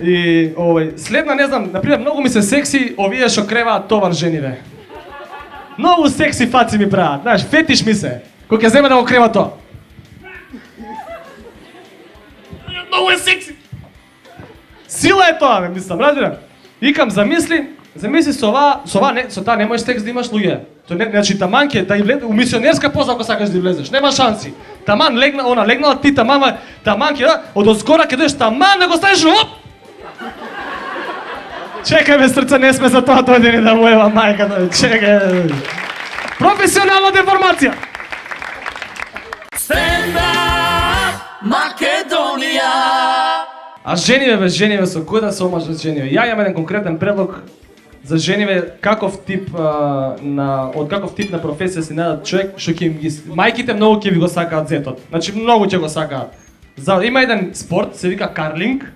И следна, не знам, например, многу ми се секси овие што креваат товар жениве. Многу секси фаци ми прават, знаеш, фетиш ми се. Кој ќе земе да го крева тоа. Многу е секси. Сила е тоа, мислам, разбирам. Викам, замисли со таа не можеш секс да имаш луѓе. Значи таман ќе да влезе у мисионерска поза ако сакаш да влезеш, нема шанси. Таман легнала ти таман ќе од озгора ќе дојдеш таман да го ставиш оп. Чекај бе, срце, не сме за тоа дојдени да му ева мајката, чекај. Професионална деформација. Stand up, Македонија. А жениве со кој да се омажат жениве? Ја имам еден конкретен предлог за жениве, од каков тип на професија си најдат човек што ќе им ги мајките многу ќе ви го сакаат зетот. Значи многу ќе го сакаат. Има еден спорт, се вика карлинг.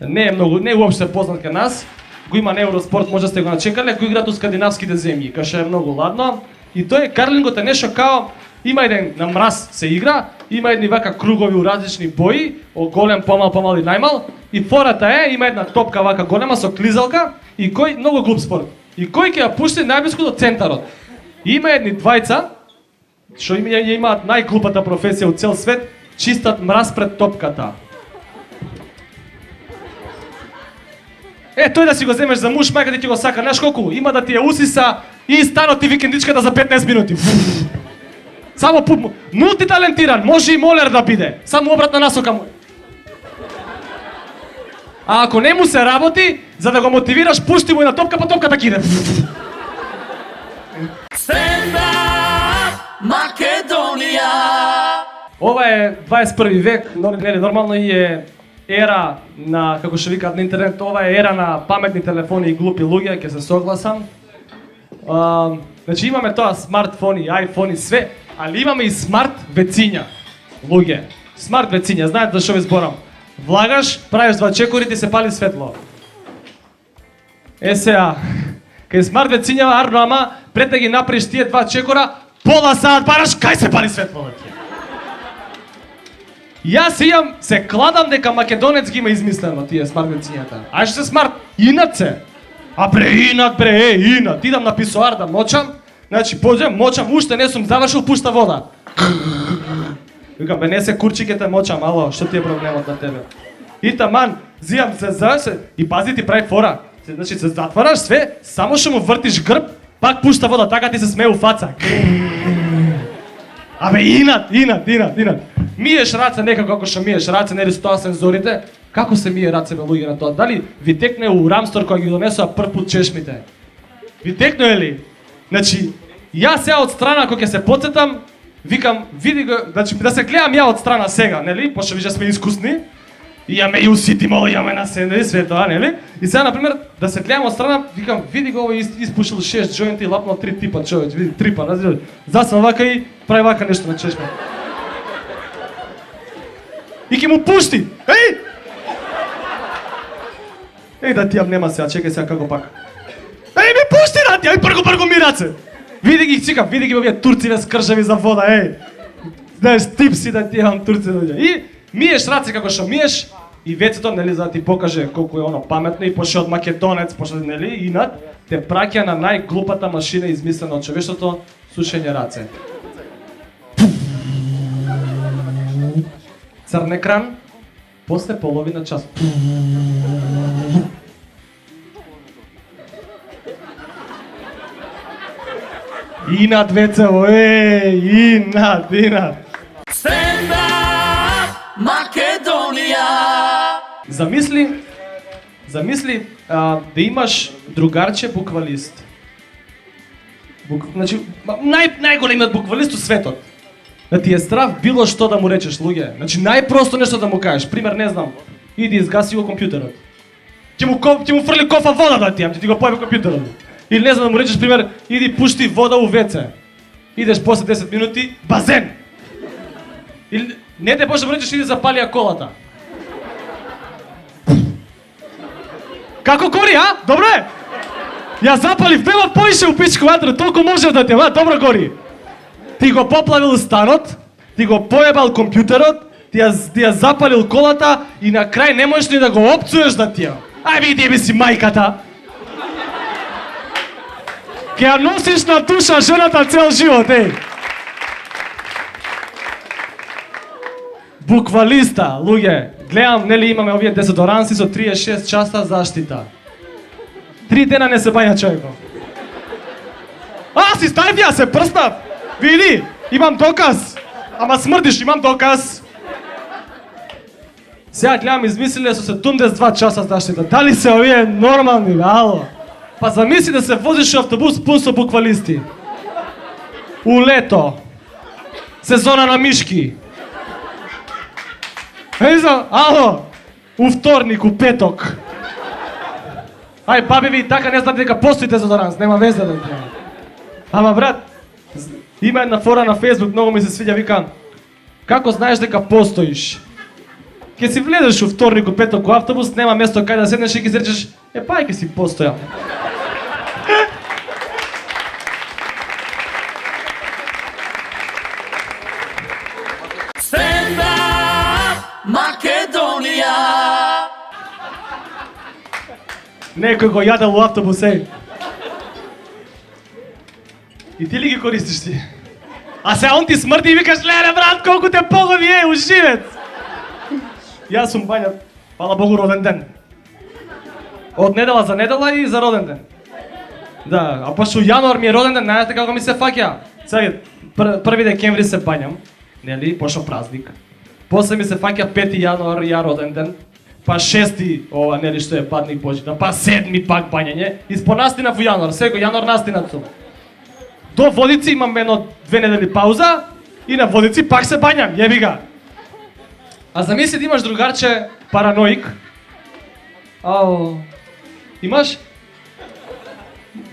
Не е уопште познат кај нас. Го има на Евроспорт, може да сте го начекале, кој играат у скандинавските земји, кај што е многу ладно. И тој карлингот е нешто као има еден на мраз се игра, има едни вака кругови у различни бои, голем, помал и најмал, и фората е има една топка вака голема со клизалка и кој многу глуп спорт. И кој ќе ја пушти најблиску до центарот. И има едни двајца што имаат најглупата професија у цел свет, чистат мраз пред топката. Тој да си го земеш за муж, мајка ти ќе го сака, знаеш колку? Има да ти ја усиса и станот ти викендичката за 15 минути. Само мултиталентиран, може и молер да биде, само обратна насока му. А ако не му се работи, за да го мотивираш, пушти му една топка, па топката ќе иде. Стендап Македонија. Ова е 21 век, нели нормално и е ера на, како што викаат на интернет, ова е ера на паметни телефони и глупи луѓе, ќе се согласам. Значи имаме тоа смартфони, айфони, све, али имаме и смарт вециња. Луѓе, смарт вециња, знаете за што ви зборам? Влагаш, правиш два чекори, ти се пали светло. Сега, кај смарт вециња, арно, ама пред да ги направиш тие два чекора, пола саат бараш, кај се пали светло? Јас имам, се кладам дека македонец ги има измислено тие смарт вецињата. Ај што се смарт, инат се. Инат, инат. Идам на писоар да мочам, значи поđem, мочам, уште не сум завршил, пушта вода. Викам, не се курчикете мочам, ало, што ти е проблемот на тебе? И таман, зијам се, и пази ти прави фора. Значи се затвараш све, само што му вртиш грб, пак пушта вода, така ти се смее у фаца. Инат. Миеш раце некако како што миеш раце, нели со тоа сензорите? Како се мие раце бе луѓе на тоа? Дали ви текне у Рамстор кога ги донесоа прв пат чешмите? Ви текне ли? Значи, јас сега од страна кога ќе се потсетам, викам, види го, значи да се гледам ја од страна сега, нели? Пошто више сме искусни. И ја ме и уситимо, ја ме насенде све тоа, нели? И сега на пример да се гледам од страна, викам, види го овој испушил 6 џоинти и лапнал 3 типа човеч, види 3 па, разбираш? Засна вака и прави вака нешто на чешма. И ќе му пушти. Еј да ти јам нема сега, чекај сега како пак. Ми пушти да ти, прго ми раце. Види ги, чекам, види ги овие турциве скршави за вода, знаеш, типси да ти јам турци да. И миеш раце како што миеш, и вецето, нели, за да ти покаже колку е оно паметно, и пошто од македонец, пошто, нели, инат, те праќа на најглупата машина измислена од човештвото, сушење раце. Црн екран, после половина час. Инат вецево, инат. Стендап Македонија. Замисли да имаш другарче буквалист. Значи, најголемиот буквалист у светот. Да ти е страв било што да му речеш, луѓе. Значи, најпросто нешто да му кажеш. Пример, не знам, иди изгаси го компјутерот. Ќе му фрли кофа вода да ти го појави компјутерот. Или не знам да му речеш, пример, иди пушти вода у WC. Идеш после 10 минути, базен. Или не те може да му речеш, иди запали колата. Како гори, а? Добре? Ја запалив, бева поише у пичко ватра, толку можев да те, добро гори. Ти го поплавил станот, ти го поебал компјутерот, ти ја запалил колата и на крај не можеш ни да го опцуеш да ти ја. Ајде иди си мајката. Ке ја носиш на душа жената цел живот, Буквалиста, луѓе, гледам, нели имаме овие дезодоранси со 36 часа заштита. 3 дена не се баја човеков. Си ставив ја се прстав. Види, имам доказ. Ама смрдиш, имам доказ. Сега гледам, измислиле со 72 часа заштита. Дали се овие нормални, ало? Па замисли да се возиш автобус пун со буквалисти. У лето. Сезона на мишки. Ало, у вторник, у петок. Ај, баби ви, така не знаете дека постои дезодоранс, нема везе да ти. Ама брат, има една фора на Facebook, многу ми се свиѓа, викам, како знаеш дека постоиш? Ке си влезеш у вторник, у петок, у автобус, нема место кај да седнеш и ќе изречеш, па, ке си постојам. Некој го јадел у автобус, еј. И ти ли ги користиш ти? А се он ти смрди и викаш, леле брат, колку те погоди, уживец! Јас сум бања, фала Богу, роден ден. Од недела за недела и за роден ден. Да, а пошто јануар ми е роден ден, знаете како ми се фаќа? Сега, 1 декември се бањам, нели, пошто празник. После ми се фаќа 5 јануар, ја роден ден. Па 6 ова, нели, што е падник Божидан, па 7 пак бањање. И спонастинав во јануар, секој јануар настинат сум. До Водици имам едно 2 недели пауза и на Водици пак се бањам, јеби га. А замисли да имаш другарче параноик. Ау, имаш?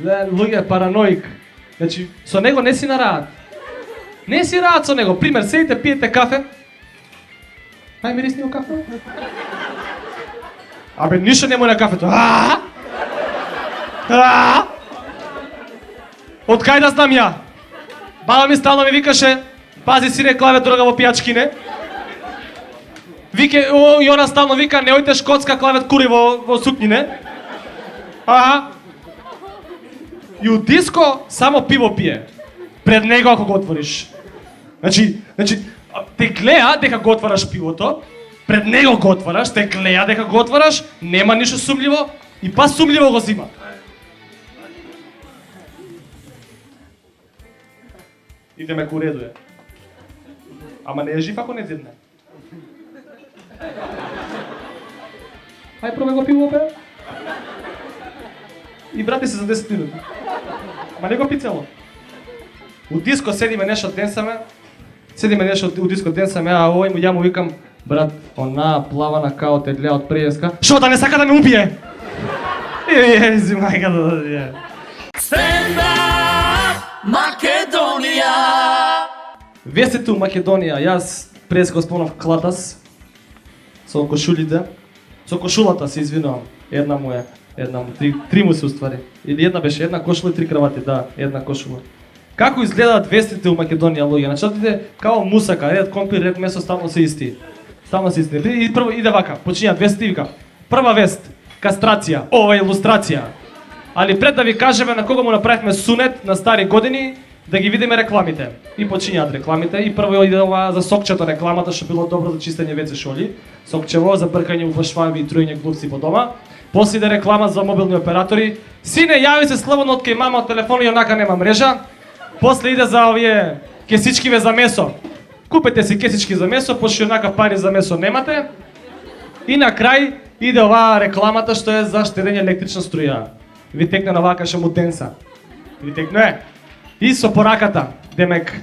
Луѓе, параноик. Значи, со него не си на раат. Не си раат со него. Пример, седите, пиете кафе. Ај мирисни о кафе? Абе, ништо нема на кафето. Од кај да знам ја? Баба ми стално ми викаше, пази сине клаве друга во пијачкине. Вике, и она стално вика, не ојте шкотска клавет кури во сукњине. И у диско само пиво пие. Пред него ако го отвориш. Значи, те гледа дека го отвараш пивото, пред него го отвараш, те гледа дека го отвараш, нема ништо сумљиво и па сумљиво го зима. Идеме ку реду е. Ама не е жив ако не зидне. Ај пробај го пиво бе. И врати се за 10 минути. Ама не го пи цело. У диско седиме нешто денсаме. У диско денсаме, а овој му ја му викам, брат, она плавана као те гледа од преска. Шо да не сака да ме убие? Ези мајка да. Stand up, Македонија! Вестите у Македонија, јас преска спомнав клатас со кошулите. Со кошулата се извинувам. Една му, три му се уствари. Или една беше, една кошула и 3 кравати, да, една кошула. Како изгледаат вестите у Македонија, луѓе? Значи, као мусака, ред компир, ред месо, стално се исти. И прво иде вака, почињаат вестите и вика. Прва вест, кастрација, ова е илустрација. Али пред да ви кажеме на кого му направивме сунет на стари години, да ги видиме рекламите. И почињаат рекламите. И прво иде ова за сокчето рекламата, што било добро за чистење веце шоли. Сокчево за бркање во шваби и труење глупци по дома. После иде реклама за мобилни оператори. Сине, јави се слободно од кај мама од телефон и онака нема мрежа. После иде за овие кесичкиве за месо. Купете си кесички за месо, пошто онака пари за месо немате. И на крај иде оваа рекламата што е за штедење електрична струја. Ви текна на вака ше му денса. Ви текна е. И со пораката, демек,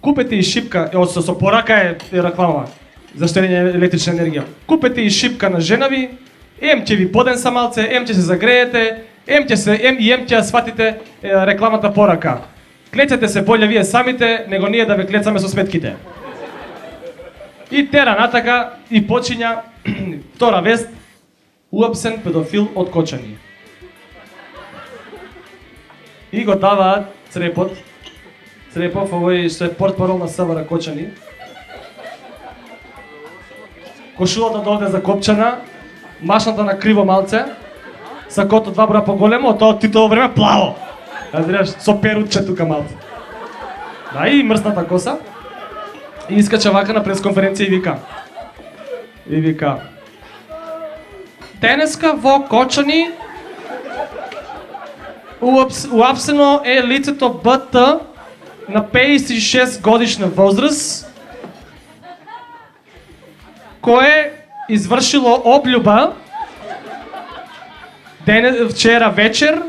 купете и шипка, со порака е реклама за штедење електрична енергија. Купете и шипка на жена ви, ем ќе ви поденса малце, ем ќе се загреете, ем ќе ја сватите рекламата порака. Клецете се боле вие самите, него ние да ве клецаме со сметките. И тера натака и почиња втора вест, уапсен педофил од Кочани. И го даваат Црепов, овој што е портпарол на СВР Кочани. Кошулата дојде за копчана, машната на криво малце, сакото 2 броја поголемо, тоа од Титово време плаво. Разбираш, со перутче тука малце. Да, и мрсната коса. И искача вака на пресконференција и вика. Денеска во Кочани уапсено е лицето БТ на 56 годишна возраст, кое извршило облюба вчера вечер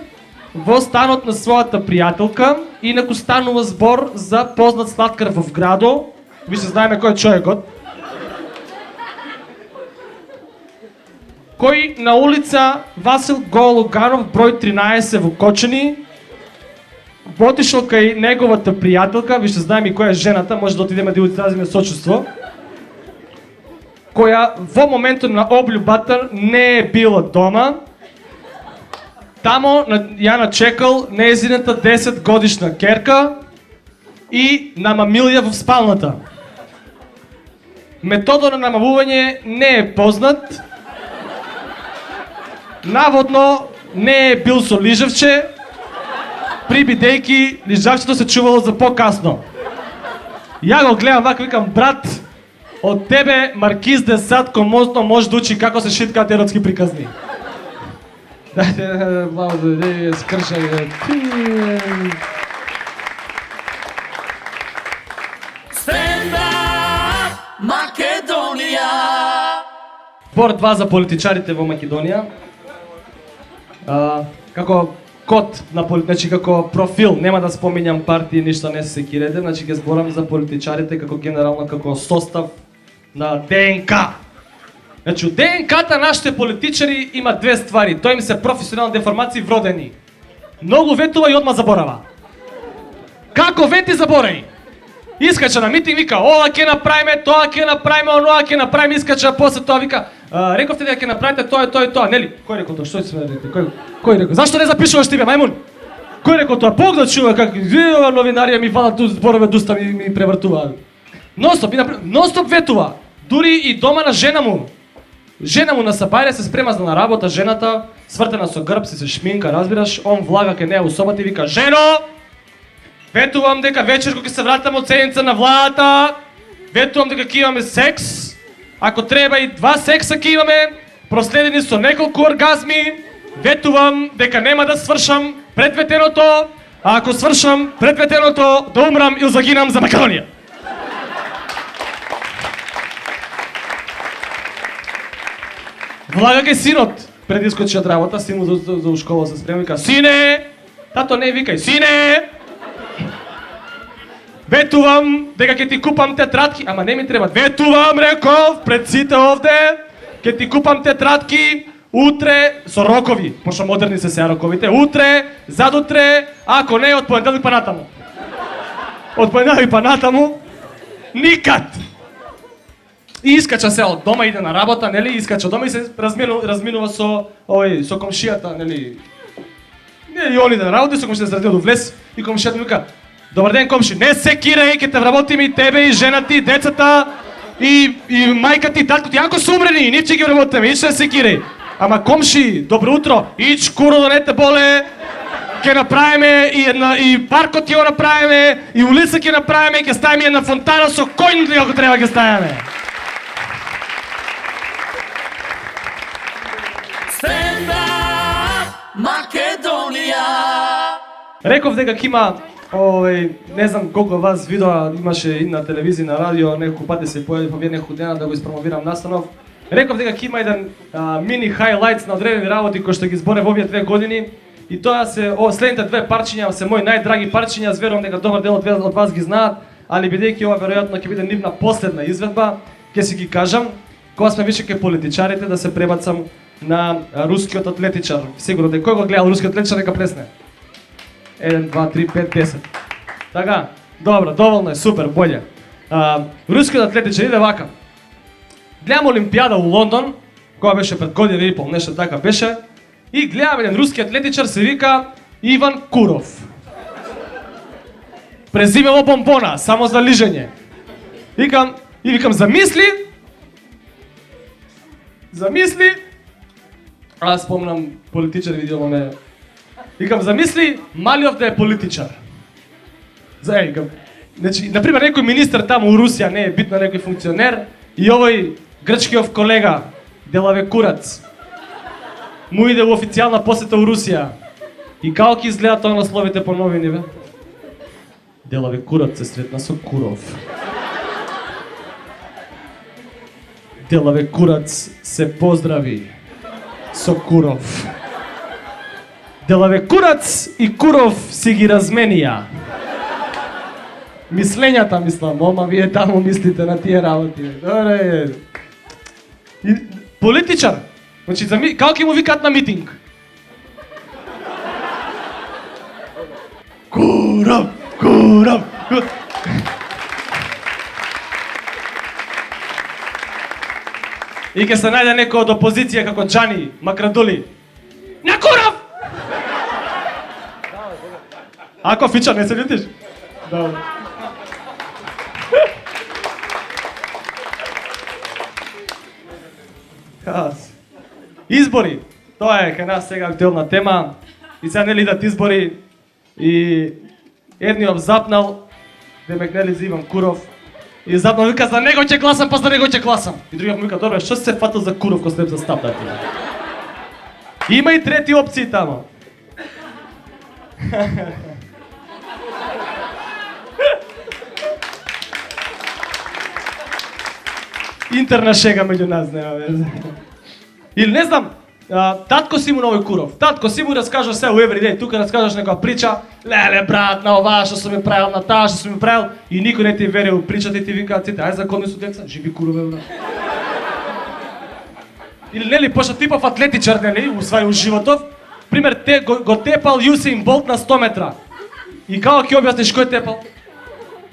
во станот на својата пријателка, инаку станува збор за познат слаткар во Вградо. Ви се знаеме кој е човекот. Кој на улица Васил Голуганов, број 13 во Кочани, отишол кај неговата пријателка, више знаеме и која е жената, може да отидеме да изразиме сочувство, која во моментот на облюбата не е била дома. Тамо ја начекал нејзината 10 годишна керка и намамил ја во спалната. Методот на намамување не е познат. Наводно не е бил со лижевче, бидејќи лижавчето се чувало за по-касно. Ја го гледам вака, викам, брат, од тебе Маркиз де Сад комозно може да учи како се шиткаат еротски приказни. Дајте, мало да скршај. Стендап Македонија. Спор 2 за политичарите во Македонија. Како код на значи како профил, нема да споминјам партии, ништо не се секирете, значи ќе зборам за политичарите како генерално како состав на ДНК. Значи, у ДНК-та нашите политичари има две ствари. Тоа им се професионални деформации вродени. Многу ветува и одма заборава. Како вети заборави? Искача на митинг, вика, ова ќе направиме, тоа ќе направиме, оноа ќе направиме, искача, после тоа вика, рековте дека ќе направите тоа и тоа, нели? Кој рекол тоа? Што ќе рекол? Кој рекол? Зашто не запишуваш ти бе, мајмун? Кој рекол тоа? Бог да чува как новинарија ми вадат тут зборове дуста ми превртуваат. Ностоп ветува. Дури и дома на жена му. Жена му на сабајле се спрема за на работа, жената свртена со грб, се шминка, разбираш, он влага ке неа у собата и вика, жено! Ветувам дека вечер кога ќе се вратам од седница на владата, ветувам дека ќе имаме секс, ако треба и 2 секса ќе имаме, проследени со неколку оргазми, ветувам дека нема да свршам пред ветеното, а ако свршам пред ветеното, да умрам или загинам за Македонија. Влага ке синот, пред искочи од работа, син му за школа се спрема, вика, сине, тато не викај, сине, ветувам дека ќе ти купам тетрадки, ама не ми треба. Ветувам, реков, пред сите овде, ќе ти купам тетрадки, утре, со рокови, пошто модерни се сега роковите, утре, задутре, ако не, од понеделник па натаму. Од понеделник па натаму, никад! И искача се од дома, иде на работа, нели, искача од дома и се разминува со комшијата, нели. И он иде на работа, и со комшијата се разминува до влез, и комшијата ми вика, добар ден, комши, не се кирај, ќе те вработим и тебе, и жена ти, и децата, и мајка ти, татко ти, ако се умрени, нив ќе ги вработиме, ич не се кирај. Ама комши, добро утро, ич куро да не те боле, ќе направиме и паркот ќе го направиме, и улица ќе направиме, ќе ставиме една фонтана со коњ ако треба ќе ставиме. Стендап Македонија. Реков дека ќе има, не знам колку вас видоа, имаше и на телевизија, на радио, неколку пати се појави по неколку дена да го испромовирам настанов. Реков дека ќе има еден мини хайлайтс на одредени работи кои што ги зборев овие 2 години. И тоа се, следните 2 парчиња се мои најдраги парчиња, верувам дека добар дел од вас ги знаат, али бидејќи ова веројатно ќе биде нивна последна изведба, ќе си ги кажам, кога сме више ке политичарите да се пребацам на рускиот атлетичар. Сигурно дека кој го гледал рускиот атлетичар нека плесне. 1, 2, 3, 5, 10. Така, добро, доволно е, супер, боље. Рускиот атлетичар иде вака. Гледам Олимпијада у Лондон, која беше пред година и пол, нешто така беше, и гледам еден руски атлетичар се вика Иван Куров. Презимево помпона, само за лижење. Викам, замисли, аз спомнам политичар, видимо ме. Викам, замисли Малиов да е политичар. Значи, например, некој министер таму у Русија, не е битно некој функционер, и овој грчкиов колега, Делаве Курац, му иде у официјална посета у Русија. И како ќе изгледа тоа на словите по новини, бе? Делаве Курац се сретна со Куров. Делаве Курац се поздрави со Куров. Делаве Курац и Куров си ги разменија. Мислењата, мислам, ома вие таму мислите на тие работи. Добре. Политичар. Значи, како ќе му викаат на митинг? Куров, Куров. И ќе се најде некој од опозиција како Џани Макрадули. На Куров! Ако фича, не се лютиш? Добро. Избори. Тоа е кај нас сега актуелна тема. И сега нели идат избори и едниот запнал, демек нели за Иван Куров. И запнал вика за него ќе гласам, па за него ќе гласам. И другиот му вика добре, што се фатил за Куров кој слеп за стап да ти. Има и трети опции тамо. Интерна шега меѓу нас, нема везе. Или не знам, татко си му на овој Куров. Татко си му раскажа се у Everyday, тука раскажаш некоја прича. Леле брат, на ова што сум ми правил, на таа што сум ми правил, и никој не ти верил причата и ти викаат сите, ај закони со деца, живи Курове брат. Или нели пошто типов атлетичар нели у својот животов, пример те го тепал Юсейн Болт на 100 метра. И како ќе објасниш кој тепал?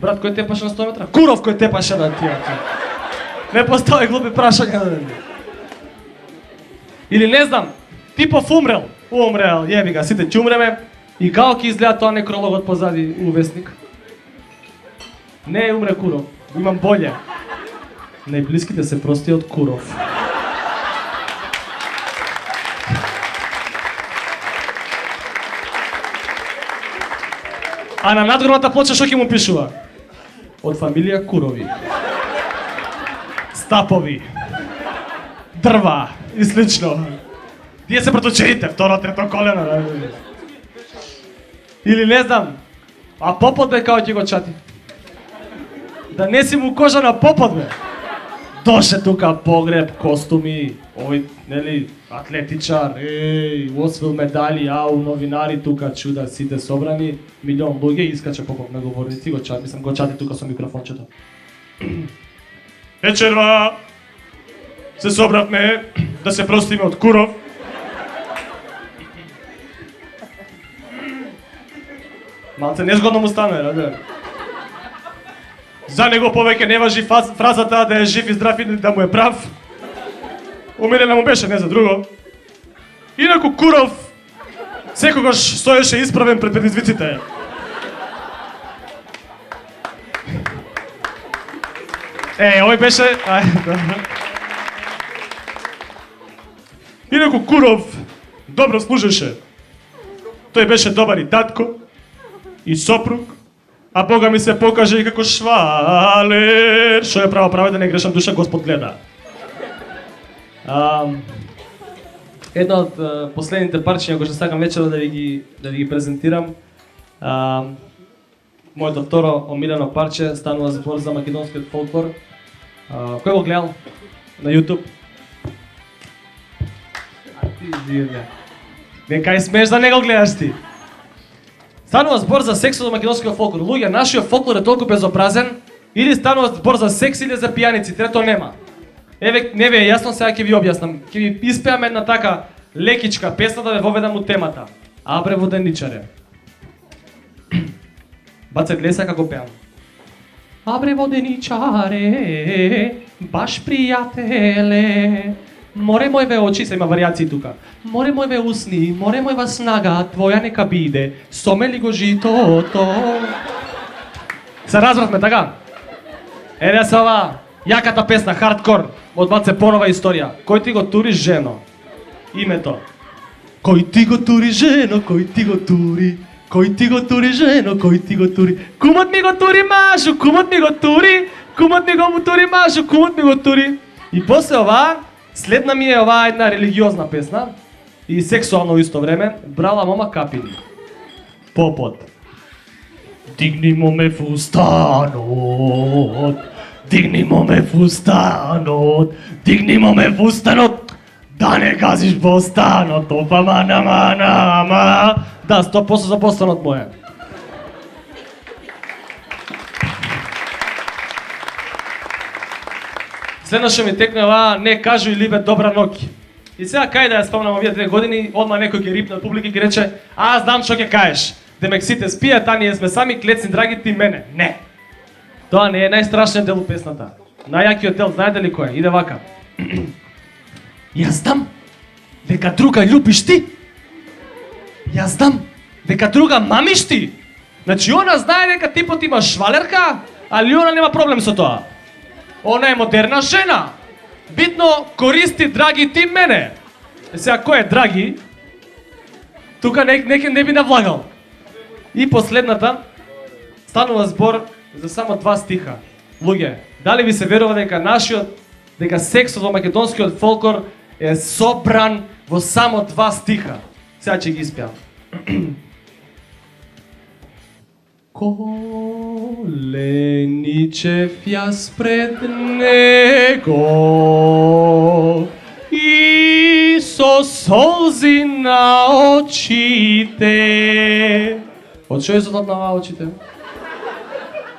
Брат, кој тепаше на 100 метра? Куров кој тепаше на тие. Не постави глупи прашања на мене. Или не знам, типов умрел, јеби га, сите ќе умреме. И како ќе изгледа тоа некрологот позади у весник? Не умре Куров, имам болje. Најблиските се прости од Куров. А на надгорната плоча што ќе му пишува? Од фамилија Курови. Стапови. Дрва и слично. Тие се проточените, второ, трето колено. Или не знам, а попот бе као ќе го чати. Да не си му кожа на попот бе. Доше тука погреб, костуми, овој, нели, атлетичар, освил медали, новинари тука чуда, сите собрани, милион луѓе, искаче попот на говорници, го чати, го чати тука со микрофончето. Вечерва се собравме да се простиме од Куров. Малце незгодно му стане, раде. За него повеќе не важи фразата да е жив и здрав и да му е прав. Умирена му беше, не за друго. Инаку Куров секогаш стоеше исправен пред предизвиците. Овој беше... Инаку Куров добро служеше. Тој беше добар и татко, и сопруг, а Бога ми се покаже и како швалер. Шо е право праведен и грешна душа, Господ гледа. Едно од последните парчиња кои што сакам вечера да ви ги презентирам. Моето второ омилено парче станува збор за македонскиот фолклор. Кој го гледал на YouTube? Не кај смееш да не го гледаш ти. Станува збор за секс од македонскиот фолклор. Луѓе, нашиот фолклор е толку безобразен, или станува збор за секс или за пијаници, трето нема. Еве, не ви е јасно, сега ќе ви објаснам. Ќе ви испеам една така лекичка песна да ве воведам у темата. Абре воденичаре. Бацет леса како пеам. Абре воденичаре, баш пријателе, море мојве очи, се има варијации тука. Море мојве усни, море мојва снага, твоја нека биде, сомели го житото. Се разбравме, така? Еде се ова јаката песна, хардкор, од Баце Понова историја. Кој ти го тури, жено? Името. Кој ти го тури, жено, кој ти го тури? Кој ти го тури, жено, кој ти го тури? Кумот ми го тури, мажу, кумот ми го тури, кумот ми го тури, мажу, кумот ми го тури. И после ова, следна ми е оваа една религиозна песна и сексуална во исто време, Брала мома капини. Попот. Дигни моме фустанот, дигни моме фустанот, дигни моме фустанот, да не газиш бостанот, опа мана. Да, 100% за бостанот моје. Следно што ми текне ова, не кажу и либе добра ноќ. И сега кај да ја спомнам овие 2 години, одма некој ќе рипне од публика и ќе рече, а знам што ќе кажеш. Демек сите спијат, а ние сме сами, клецни драги ти мене. Не. Тоа не е најстрашниот дел у песната. Најјакиот дел, знаете ли кој е? Иде вака. Јас знам дека друга љубиш ти. Јас знам дека друга мамиш ти. Значи она знае дека типот има швалерка, али она нема проблем со тоа. Она е модерна жена. Битно користи драги ти мене. Сега кој е Драги? Тука не би навлагал. И последната станува збор за само 2 стиха. Луѓе, дали ви се верува дека сексот во македонскиот фолклор е собран во само 2 стиха? Сега ќе ги испеам. Коленичев јас пред него и со солзи на очите. Од што е сотот на очите?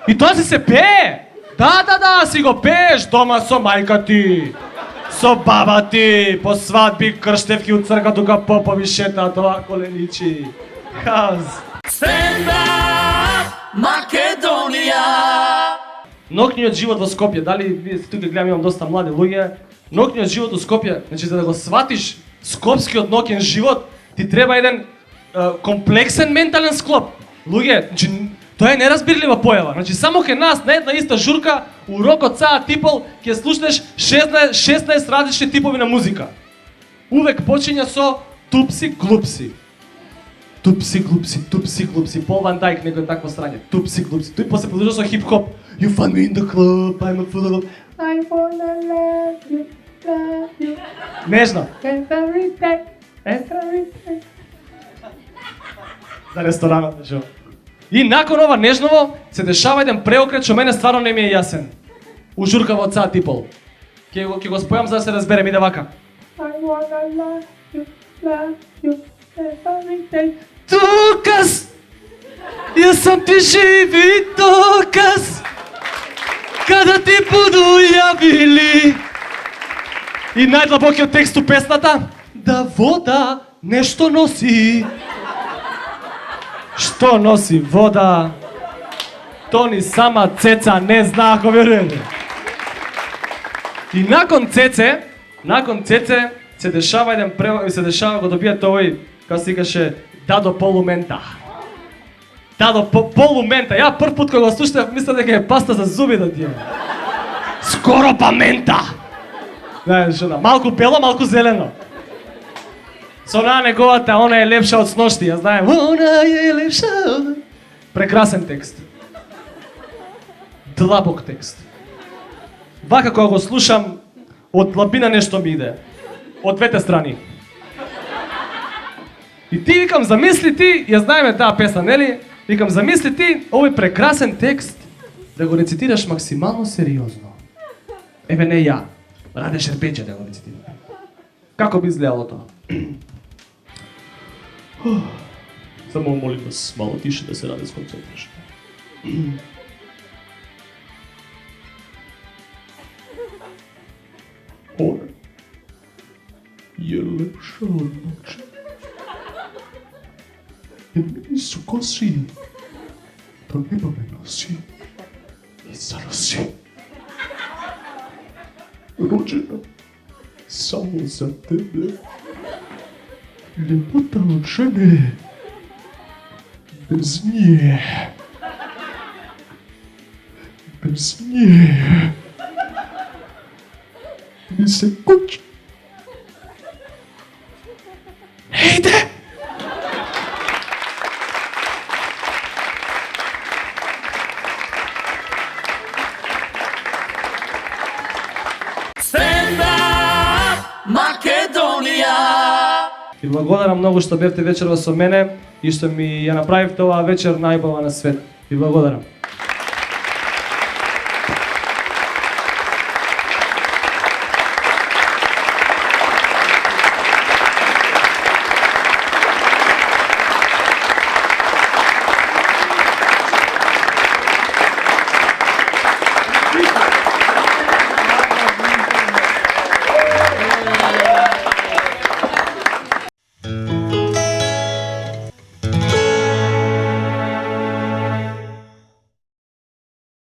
И тоа се пее! Да, си го пееш дома со мајка ти, со баба ти, по свадби, крштевки у црква, тука попови шета, тоа коленичи. Каз. Stand up, Македонија! Ноќниот живот во Скопје, дали вие тука гледам имам доста млади луѓе, ноќниот живот во Скопје, значи за да го сватиш скопскиот ноќен живот, ти треба еден комплексен ментален склоп. Луѓе, значи тоа е неразбирлива појава. Значи само кај нас на една иста журка, урокот саат типол, ќе слушнеш 16 различни типови на музика. Увек почиња со тупси глупси. Тупси глупси, Пол Ван Дайк некој такво срање. Тупси глупси. Тој после продолжува со хип-хоп. You find me in the club, I'm a fool of... I wanna love you. Нежно. Every day. За ресторанот, шо. И након ова нежново се дешава еден преокрет што мене стварно не ми е јасен. У журка во Цаа Типол. Ќе го спојам за да се разберем, иде вака. I wanna love you every day. Доказ! Јас сум ти живи доказ. Када ти буду јавили. И најдлабокиот текст у песната. Да вода нешто носи. Што носи вода? То ни сама Цеца не зна, ако верувате. И након Цеце се дешава еден се дешава го добијате овој, како се викаше, Дадо Полумента. Дадо Полумента. Ја прв пат кога го слушнав, мислев дека е паста за зуби да тие. Скоро па мента. Знаеш, малку бело, малку зелено. Со она неговата, она е лепша од сношти, ја знаем. Она е лепша од... Прекрасен текст. Длабок текст. Вака кога го слушам, од длабина нешто ми иде. Од двете страни. И ти викам, замисли ти, ја знаеме таа песна, нели? Викам, замисли ти овој прекрасен текст да го рецитираш максимално сериозно. Еве не ја, Раде Шерпеќа да го рецитира. Како би изгледало тоа? Само молим вас, мало тише да се Раде сконцентрираш. Она е лепша од ночи. Мени су коси, то неба ме носи и заноси. Роđena само за тебе, лепота од жене, без нje ми се кучи. Ейде! Македонија! Ви благодарам многу што бевте вечерва со мене и што ми ја направивте оваа вечер најубава на свет. Ви благодарам.